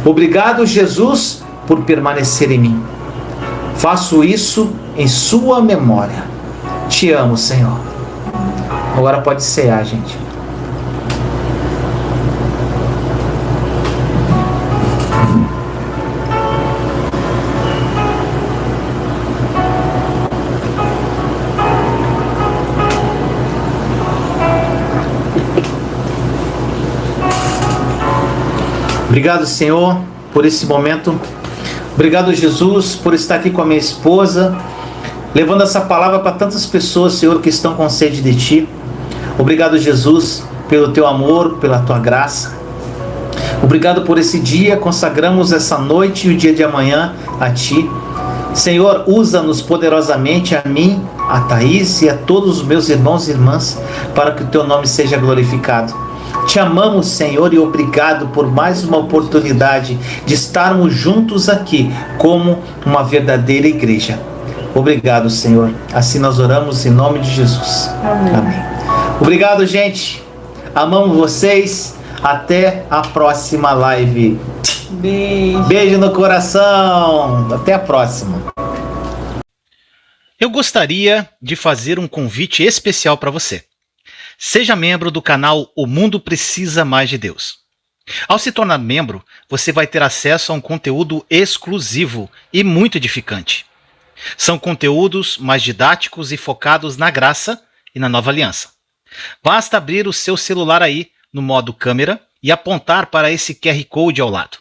Obrigado, Jesus, por permanecer em mim. Faço isso em sua memória. Te amo, Senhor. Agora pode cear, gente. Obrigado, Senhor, por esse momento. Obrigado, Jesus, por estar aqui com a minha esposa, levando essa palavra para tantas pessoas, Senhor, que estão com sede de Ti. Obrigado, Jesus, pelo Teu amor, pela Tua graça. Obrigado por esse dia, consagramos essa noite e o dia de amanhã a Ti. Senhor, usa-nos poderosamente, a mim, a Thaís e a todos os meus irmãos e irmãs, para que o Teu nome seja glorificado. Te amamos, Senhor, e obrigado por mais uma oportunidade de estarmos juntos aqui como uma verdadeira igreja. Obrigado, Senhor. Assim nós oramos em nome de Jesus. Amém. Amém. Obrigado, gente. Amamos vocês. Até a próxima live. Beijo. Beijo no coração. Até a próxima. Eu gostaria de fazer um convite especial para você. Seja membro do canal O Mundo Precisa Mais de Deus. Ao se tornar membro, você vai ter acesso a um conteúdo exclusivo e muito edificante. São conteúdos mais didáticos e focados na graça e na nova aliança. Basta abrir o seu celular aí no modo câmera e apontar para esse QR Code ao lado.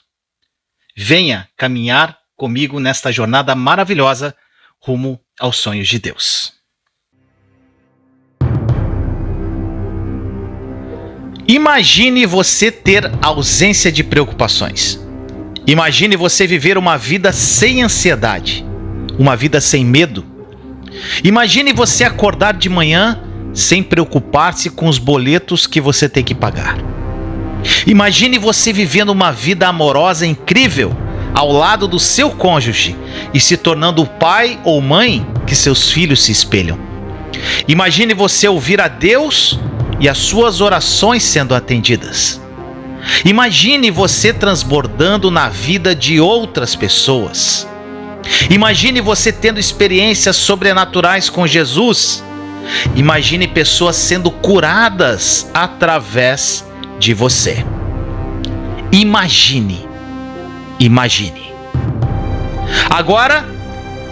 Venha caminhar comigo nesta jornada maravilhosa rumo aos sonhos de Deus. Imagine você ter ausência de preocupações. Imagine você viver uma vida sem ansiedade, uma vida sem medo. Imagine você acordar de manhã sem preocupar-se com os boletos que você tem que pagar. Imagine você vivendo uma vida amorosa incrível ao lado do seu cônjuge e se tornando o pai ou mãe que seus filhos se espelham. Imagine você ouvir a Deus e as suas orações sendo atendidas. Imagine você transbordando na vida de outras pessoas. Imagine você tendo experiências sobrenaturais com Jesus. Imagine pessoas sendo curadas através de você. Imagine. Agora,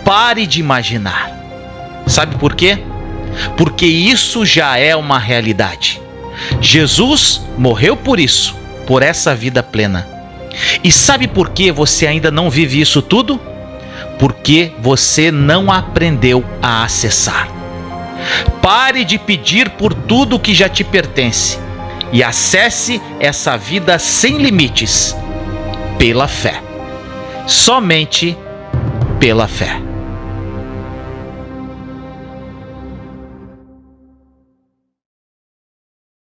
pare de imaginar. Sabe por quê? Porque isso já é uma realidade. Jesus morreu por isso, por essa vida plena. E sabe por que você ainda não vive isso tudo? Porque você não aprendeu a acessar. Pare de pedir por tudo que já te pertence e acesse essa vida sem limites pela fé. Somente pela fé.